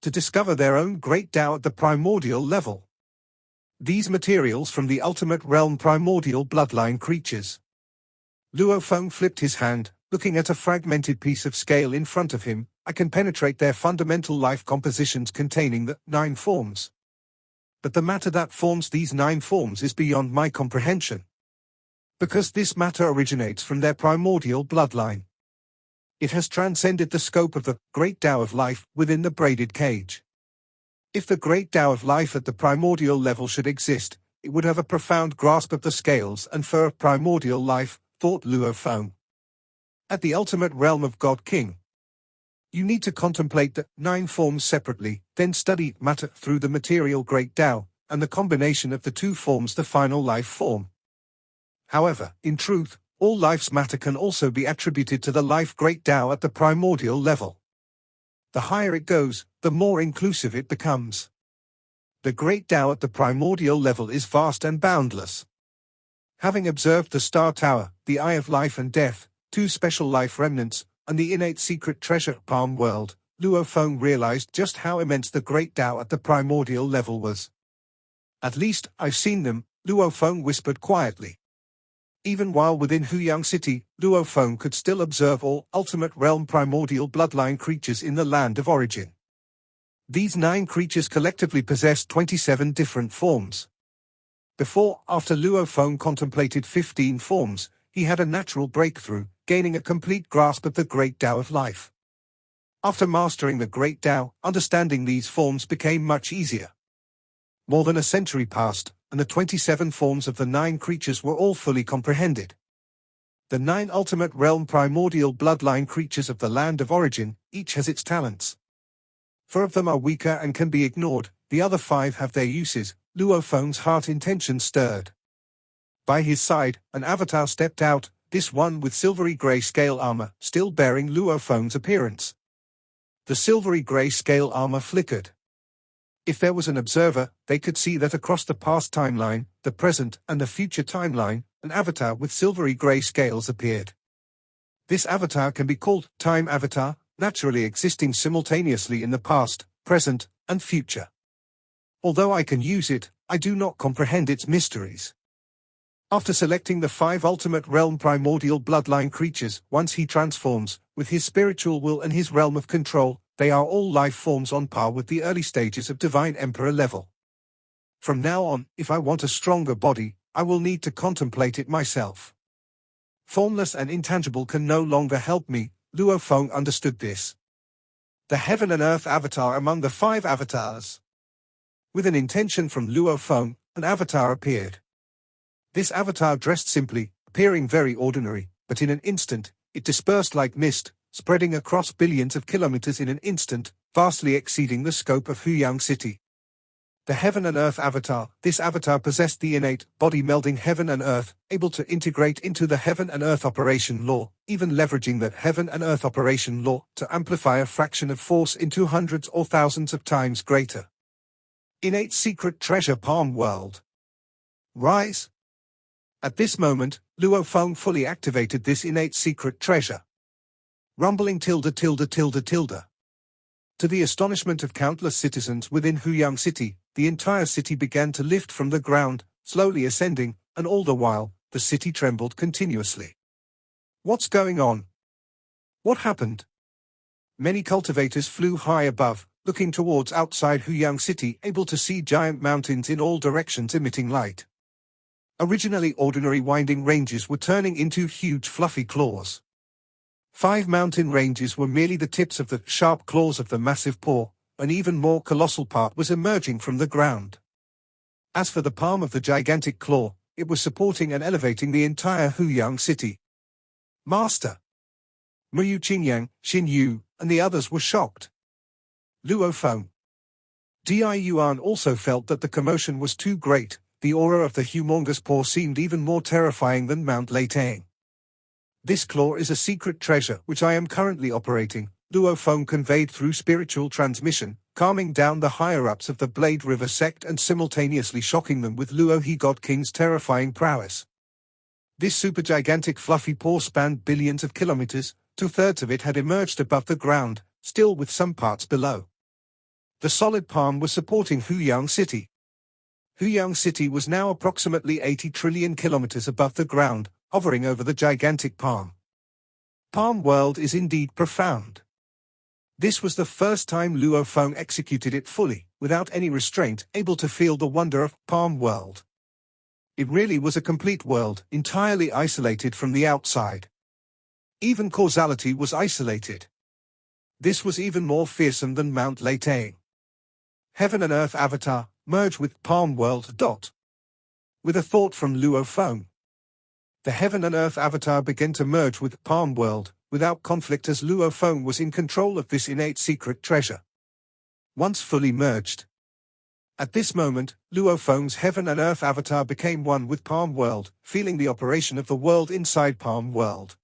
To discover their own great Tao at the primordial level. These materials from the ultimate realm primordial bloodline creatures. Luo Feng flipped his hand, looking at a fragmented piece of scale in front of him. I can penetrate their fundamental life compositions containing the 9 forms. But the matter that forms these 9 forms is beyond my comprehension. Because this matter originates from their primordial bloodline. It has transcended the scope of the great Tao of life within the braided cage. If the great Tao of life at the primordial level should exist, it would have a profound grasp of the scales and fur of primordial life, thought Luo Feng. At the ultimate realm of God King, you need to contemplate the 9 forms separately, then study matter through the material great Tao, and the combination of the 2 forms the final life form. However, in truth, all life's matter can also be attributed to the life great Tao at the primordial level. The higher it goes, the more inclusive it becomes. The great Tao at the primordial level is vast and boundless. Having observed the Star Tower, the Eye of Life and Death, 2 special life remnants, and the innate secret treasure palm world, Luo Feng realized just how immense the great Tao at the primordial level was. At least, I've seen them, Luo Feng whispered quietly. Even while within Huyang City, Luo Feng could still observe all ultimate realm primordial bloodline creatures in the land of origin. These 9 creatures collectively possess 27 different forms. After Luo Feng contemplated 15 forms, he had a natural breakthrough, gaining a complete grasp of the great Tao of life. After mastering the great Tao, understanding these forms became much easier. More than a century passed, and the 27 forms of the 9 creatures were all fully comprehended. The 9 ultimate realm primordial bloodline creatures of the land of origin, each has its talents. 4 of them are weaker and can be ignored, the other 5 have their uses. Luo Feng's heart intention stirred. By his side, an avatar stepped out, this one with silvery grey scale armor, still bearing Luo Feng's appearance. The silvery grey scale armor flickered. If there was an observer, they could see that across the past timeline, the present, and the future timeline, an avatar with silvery grey scales appeared. This avatar can be called Time Avatar, naturally existing simultaneously in the past, present, and future. Although I can use it, I do not comprehend its mysteries. After selecting the 5 ultimate realm primordial bloodline creatures, once he transforms, with his spiritual will and his realm of control, they are all life forms on par with the early stages of Divine Emperor level. From now on, if I want a stronger body, I will need to contemplate it myself. Formless and intangible can no longer help me, Luo Feng understood this. The heaven and earth avatar among the 5 avatars. With an intention from Luo Feng, an avatar appeared. This avatar dressed simply, appearing very ordinary, but in an instant, it dispersed like mist, spreading across billions of kilometers in an instant, vastly exceeding the scope of Huyang City. The Heaven and Earth Avatar. This avatar possessed the innate, body-melding heaven and earth, able to integrate into the heaven and earth operation law, even leveraging the heaven and earth operation law to amplify a fraction of force into hundreds or thousands of times greater. Innate secret treasure palm world. Rise. At this moment, Luo Feng fully activated this innate secret treasure. Rumbling tilde. To the astonishment of countless citizens within Huyang City, the entire city began to lift from the ground, slowly ascending, and all the while, the city trembled continuously. What's going on? What happened? Many cultivators flew high above, looking towards outside Huyang City, able to see giant mountains in all directions emitting light. Originally ordinary winding ranges were turning into huge fluffy claws. 5 mountain ranges were merely the tips of the sharp claws of the massive paw. An even more colossal part was emerging from the ground. As for the palm of the gigantic claw, it was supporting and elevating the entire Huyang City. Master! Muyu Qingyang, Xin Yu, and the others were shocked. Luo Feng. Di Yuan also felt that the commotion was too great. The aura of the humongous paw seemed even more terrifying than Mount Leitang. This claw is a secret treasure which I am currently operating, Luo Feng conveyed through spiritual transmission, calming down the higher-ups of the Blade River sect and simultaneously shocking them with Luo He God King's terrifying prowess. This supergigantic fluffy paw spanned billions of kilometers, 2/3 of it had emerged above the ground, still with some parts below. The solid palm was supporting Huyang City. Huyang City was now approximately 80 trillion kilometers above the ground, hovering over the gigantic palm. Palm world is indeed profound. This was the first time Luo Feng executed it fully, without any restraint, able to feel the wonder of palm world. It really was a complete world, entirely isolated from the outside. Even causality was isolated. This was even more fearsome than Mount Leitang. Heaven and Earth avatar, merge with palm world. With a thought from Luo Feng, the Heaven and Earth avatar began to merge with palm world, without conflict, as Luo Feng was in control of this innate secret treasure. Once fully merged. At this moment, Luo Feng's Heaven and Earth avatar became one with palm world, feeling the operation of the world inside palm world.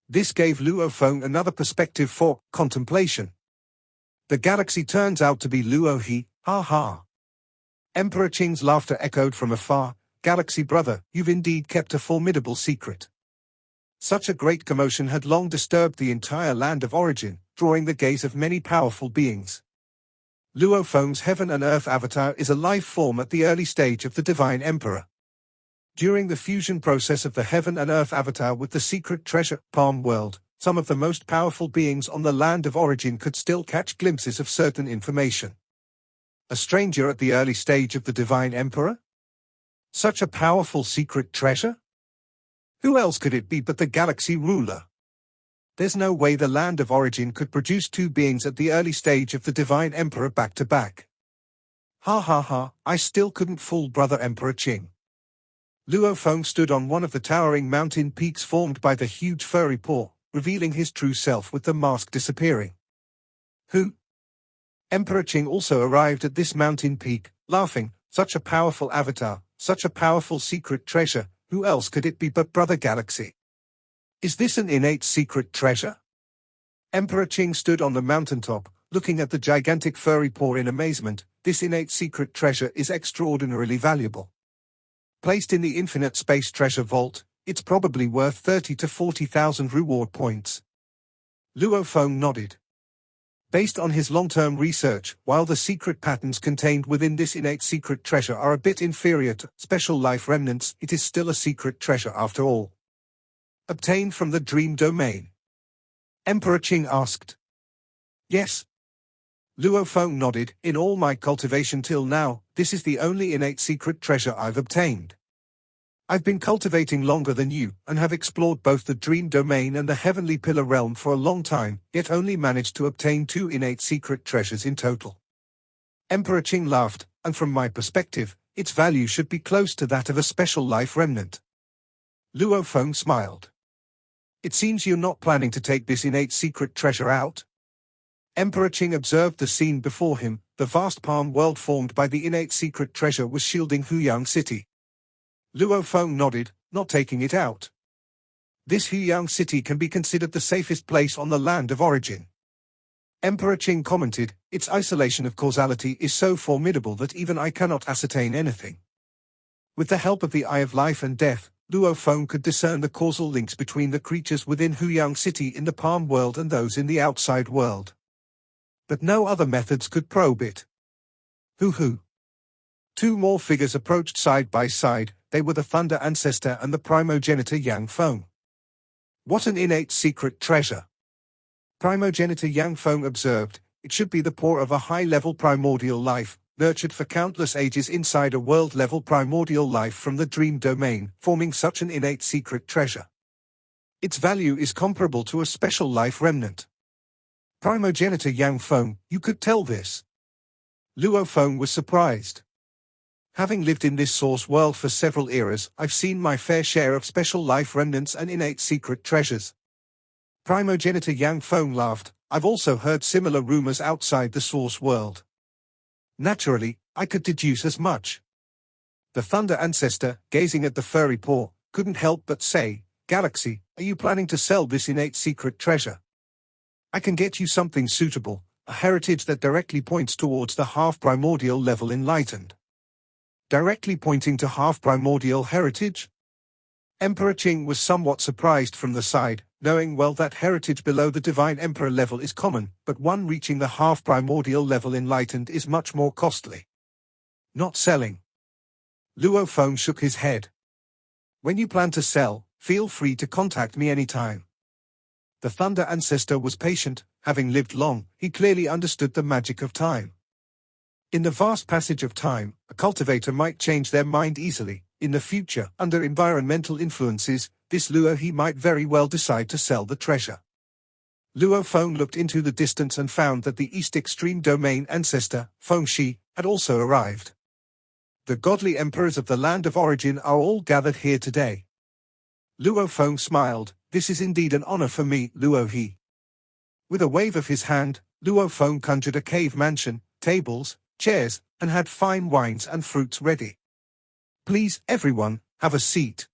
This gave Luo Feng another perspective for contemplation. The galaxy turns out to be Luo He, ha ha. Emperor Qing's laughter echoed from afar. Galaxy brother, you've indeed kept a formidable secret. Such a great commotion had long disturbed the entire land of origin, drawing the gaze of many powerful beings. Luo Feng's Heaven and Earth avatar is a life form at the early stage of the Divine Emperor. During the fusion process of the Heaven and Earth avatar with the secret treasure, Palm World, some of the most powerful beings on the land of origin could still catch glimpses of certain information. A stranger at the early stage of the Divine Emperor? Such a powerful secret treasure? Who else could it be but the galaxy ruler? There's no way the land of origin could produce two beings at the early stage of the Divine Emperor back to back. Ha ha ha, I still couldn't fool Brother Emperor Qing. Luo Feng stood on one of the towering mountain peaks formed by the huge furry paw, revealing his true self with the mask disappearing. Who? Emperor Qing also arrived at this mountain peak, laughing, such a powerful avatar, such a powerful secret treasure, who else could it be but Brother Galaxy? Is this an innate secret treasure? Emperor Qing stood on the mountaintop, looking at the gigantic furry paw in amazement. This innate secret treasure is extraordinarily valuable. Placed in the infinite space treasure vault, it's probably worth 30 to 40,000 reward points. Luo Feng nodded. Based on his long-term research, while the secret patterns contained within this innate secret treasure are a bit inferior to special life remnants, it is still a secret treasure after all. Obtained from the dream domain? Emperor Qing asked. Yes. Luo Feng nodded. In all my cultivation till now, this is the only innate secret treasure I've obtained. I've been cultivating longer than you, and have explored both the dream domain and the heavenly pillar realm for a long time, yet only managed to obtain 2 innate secret treasures in total. Emperor Qing laughed, and from my perspective, its value should be close to that of a special life remnant. Luo Feng smiled. It seems you're not planning to take this innate secret treasure out. Emperor Qing observed the scene before him. The vast palm world formed by the innate secret treasure was shielding Huyang City. Luo Feng nodded, not taking it out. This Huyang City can be considered the safest place on the land of origin. Emperor Qing commented, its isolation of causality is so formidable that even I cannot ascertain anything. With the help of the Eye of Life and Death, Luo Feng could discern the causal links between the creatures within Huyang City in the palm world and those in the outside world. But no other methods could probe it. Hoo. 2 more figures approached side by side. They were the Thunder Ancestor and the Primogenitor Yang Feng. What an innate secret treasure! Primogenitor Yang Feng observed, it should be the paw of a high-level primordial life, nurtured for countless ages inside a world-level primordial life from the dream domain, forming such an innate secret treasure. Its value is comparable to a special life remnant. Primogenitor Yang Feng, you could tell this. Luo Feng was surprised. Having lived in this source world for several eras, I've seen my fair share of special life remnants and innate secret treasures. Primogenitor Yang Feng laughed. I've also heard similar rumors outside the source world. Naturally, I could deduce as much. The Thunder Ancestor, gazing at the furry paw, couldn't help but say, Galaxy, are you planning to sell this innate secret treasure? I can get you something suitable, a heritage that directly points towards the half-primordial level enlightened. Directly pointing to half-primordial heritage? Emperor Qing was somewhat surprised from the side, knowing well that heritage below the Divine Emperor level is common, but one reaching the half-primordial level enlightened is much more costly. Not selling. Luo Feng shook his head. When you plan to sell, feel free to contact me anytime. The Thunder Ancestor was patient, having lived long, he clearly understood the magic of time. In the vast passage of time, a cultivator might change their mind easily. In the future, under environmental influences, this Luo he might very well decide to sell the treasure. Luo Feng looked into the distance and found that the East Extreme Domain Ancestor, Feng Shi, had also arrived. The godly emperors of the land of origin are all gathered here today. Luo Feng smiled. This is indeed an honor for me, Luo He. With a wave of his hand, Luo Feng conjured a cave mansion, tables, chairs, and had fine wines and fruits ready. Please, everyone, have a seat.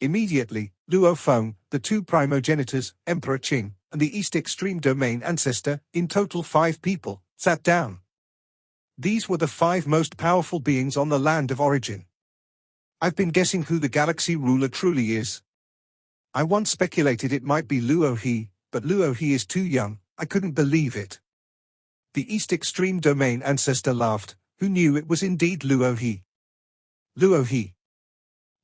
Immediately, Luo Feng, the two primogenitors, Emperor Qing, and the East Extreme Domain Ancestor, in total 5 people, sat down. These were the 5 most powerful beings on the land of origin. I've been guessing who the galaxy ruler truly is. I once speculated it might be Luo He, but Luo He is too young, I couldn't believe it. The East Extreme Domain Ancestor laughed, who knew it was indeed Luo He. Luo He.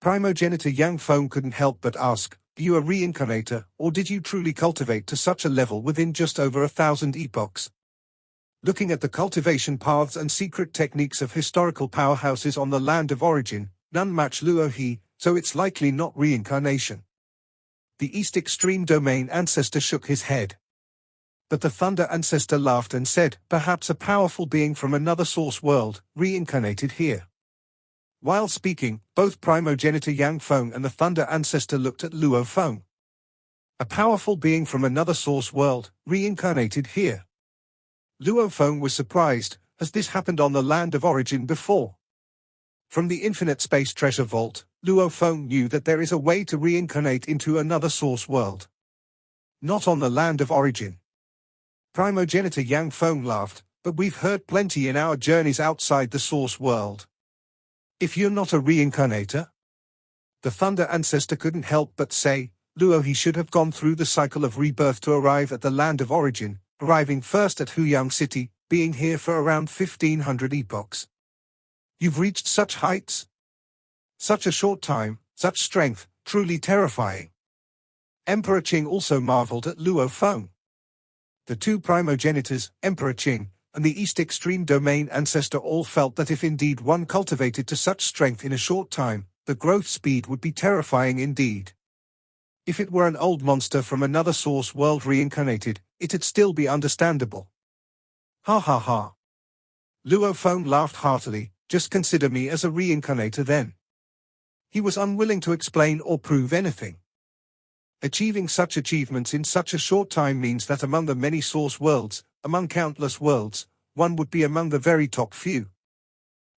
Primogenitor Yang Feng couldn't help but ask, are you a reincarnator, or did you truly cultivate to such a level within just over 1,000 epochs? Looking at the cultivation paths and secret techniques of historical powerhouses on the land of origin, none match Luo He, so it's likely not reincarnation. The East Extreme Domain Ancestor shook his head. But the Thunder Ancestor laughed and said, perhaps a powerful being from another source world, reincarnated here. While speaking, both primogenitor Yang Feng and the Thunder Ancestor looked at Luo Feng. A powerful being from another source world, reincarnated here. Luo Feng was surprised, has this happened on the land of origin before? From the infinite space treasure vault, Luo Feng knew that there is a way to reincarnate into another source world. Not on the land of origin. Primogenitor Yang Feng laughed, but we've heard plenty in our journeys outside the source world. If you're not a reincarnator? The Thunder Ancestor couldn't help but say, Luo He should have gone through the cycle of rebirth to arrive at the land of origin, arriving first at Huyang City, being here for around 1,500 epochs. You've reached such heights? Such a short time, such strength, truly terrifying. Emperor Qing also marveled at Luo Feng. The two primogenitors, Emperor Qing, and the East Extreme Domain Ancestor all felt that if indeed one cultivated to such strength in a short time, the growth speed would be terrifying indeed. If it were an old monster from another source world reincarnated, it'd still be understandable. Ha ha ha. Luo Feng laughed heartily, just consider me as a reincarnator then. He was unwilling to explain or prove anything. Achieving such achievements in such a short time means that among the many source worlds, among countless worlds, one would be among the very top few.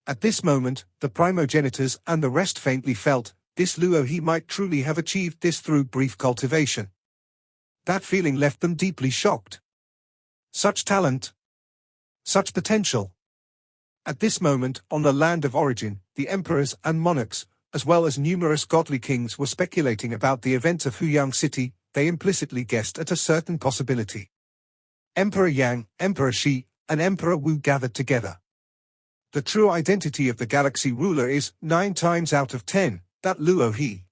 At this moment, the primogenitors and the rest faintly felt, this Luo He might truly have achieved this through brief cultivation. That feeling left them deeply shocked. Such talent. Such potential. At this moment, on the land of origin, the emperors and monarchs, as well as numerous godly kings were speculating about the events of Huyang City. They implicitly guessed at a certain possibility. Emperor Yang, Emperor Shi, and Emperor Wu gathered together. The true identity of the galaxy ruler is, 9 times out of 10, that Luo He.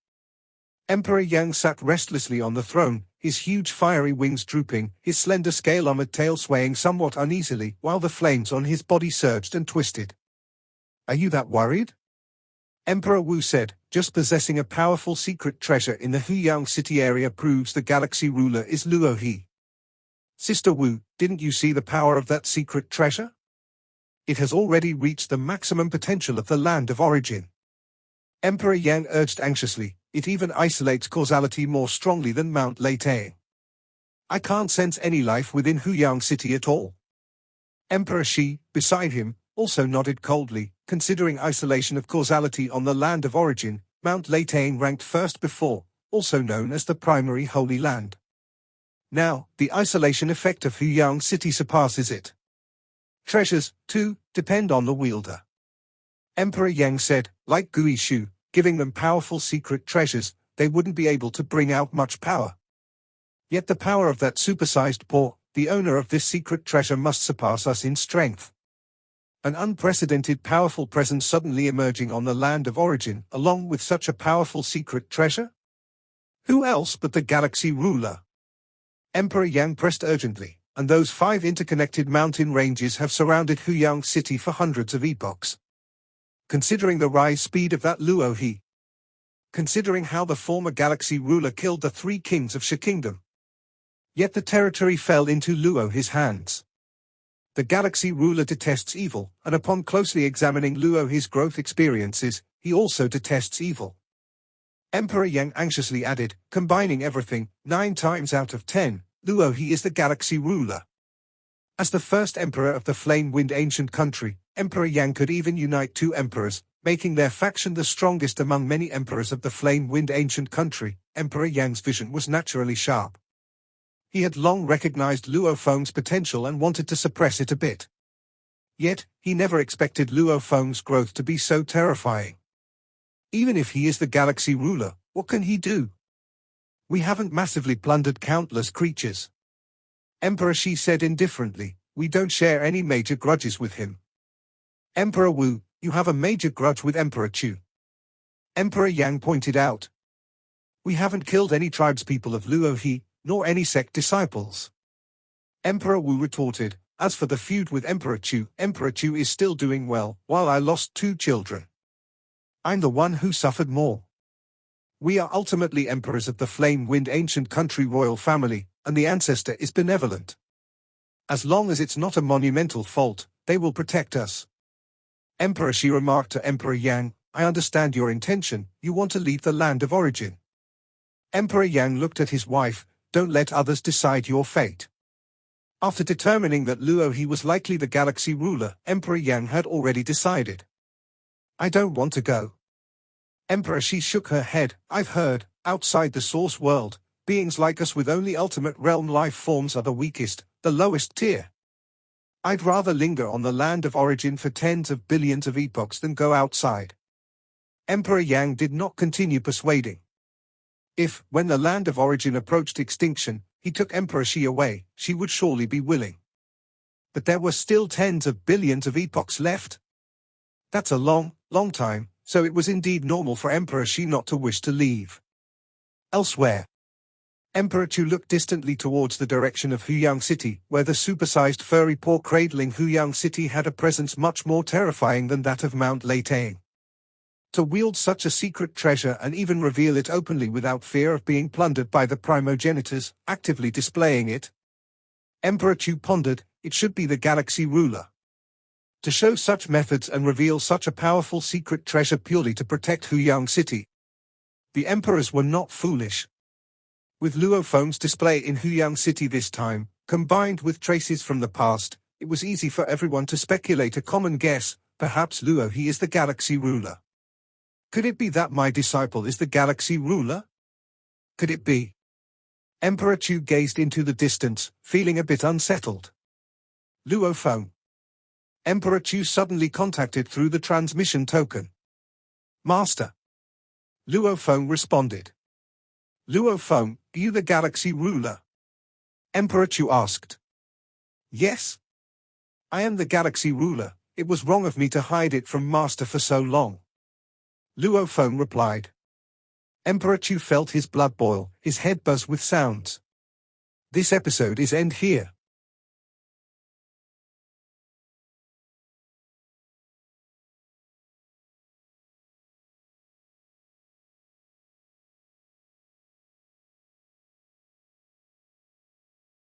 Emperor Yang sat restlessly on the throne, his huge fiery wings drooping, his slender scale-armored tail swaying somewhat uneasily, while the flames on his body surged and twisted. Are you that worried? Emperor Wu said, just possessing a powerful secret treasure in the Huyang City area proves the galaxy ruler is Luo He. Sister Wu, didn't you see the power of that secret treasure? It has already reached the maximum potential of the land of origin. Emperor Yang urged anxiously, it even isolates causality more strongly than Mount Leitang. I can't sense any life within Huyang City at all. Emperor Shi, beside him, also nodded coldly, considering isolation of causality on the land of origin. Mount Leitang ranked first before, also known as the primary Holy Land. Now, the isolation effect of Huyang City surpasses it. Treasures, too, depend on the wielder. Emperor Yang said, like Guishu, giving them powerful secret treasures, they wouldn't be able to bring out much power. Yet the power of that supersized paw, the owner of this secret treasure, must surpass us in strength. An unprecedented powerful presence suddenly emerging on the land of origin, along with such a powerful secret treasure? Who else but the galaxy ruler? Emperor Yang pressed urgently, and those 5 interconnected mountain ranges have surrounded Huyang City for hundreds of epochs. Considering the rise speed of that Luo He. Considering how the former galaxy ruler killed the 3 kings of Shi Kingdom. Yet the territory fell into Luo He's hands. The galaxy ruler detests evil, and upon closely examining Luo He's growth experiences, he also detests evil. Emperor Yang anxiously added, combining everything, 9 times out of 10, Luo He is the galaxy ruler. As the first emperor of the Flame-Wind ancient country, Emperor Yang could even unite 2 emperors, making their faction the strongest among many emperors of the Flame-Wind ancient country. Emperor Yang's vision was naturally sharp. He had long recognized Luo Feng's potential and wanted to suppress it a bit. Yet, he never expected Luo Feng's growth to be so terrifying. Even if he is the galaxy ruler, what can he do? We haven't massively plundered countless creatures. Emperor Shi said indifferently, we don't share any major grudges with him. Emperor Wu, you have a major grudge with Emperor Chu. Emperor Yang pointed out. We haven't killed any tribespeople of Luo He, nor any sect disciples. Emperor Wu retorted, as for the feud with Emperor Chu is still doing well, while I lost 2 children. I'm the one who suffered more. We are ultimately emperors of the Flame-Wind ancient country royal family, and the ancestor is benevolent. As long as it's not a monumental fault, they will protect us. Emperor Shi remarked to Emperor Yang, I understand your intention, you want to leave the land of origin. Emperor Yang looked at his wife, don't let others decide your fate. After determining that Luo He was likely the galaxy ruler, Emperor Yang had already decided. I don't want to go. Emperor Shi shook her head, I've heard, outside the source world, beings like us with only ultimate realm life forms are the weakest, the lowest tier. I'd rather linger on the land of origin for tens of billions of epochs than go outside. Emperor Yang did not continue persuading. If, when the land of origin approached extinction, he took Emperor Shi away, she would surely be willing. But there were still tens of billions of epochs left. That's a long, long time, so it was indeed normal for Emperor Shi not to wish to leave. Elsewhere. Emperor Chu looked distantly towards the direction of Huyang City, where the supersized furry paw cradling Huyang City had a presence much more terrifying than that of Mount Leitang. To wield such a secret treasure and even reveal it openly without fear of being plundered by the primogenitors, actively displaying it. Emperor Chu pondered, it should be the galaxy ruler. To show such methods and reveal such a powerful secret treasure purely to protect Huyang City. The emperors were not foolish. With Luo Feng's display in Huyang City this time, combined with traces from the past, it was easy for everyone to speculate a common guess, perhaps Luo He is the galaxy ruler. Could it be that my disciple is the galaxy ruler? Could it be? Emperor Chu gazed into the distance, feeling a bit unsettled. Luo Feng. Emperor Chu suddenly contacted through the transmission token. Master. Luo Feng responded. Luo Feng, are you the galaxy ruler? Emperor Chu asked. Yes. I am the galaxy ruler, it was wrong of me to hide it from Master for so long. Luo Feng replied. Emperor Chu felt his blood boil, his head buzz with sounds. This episode is end here.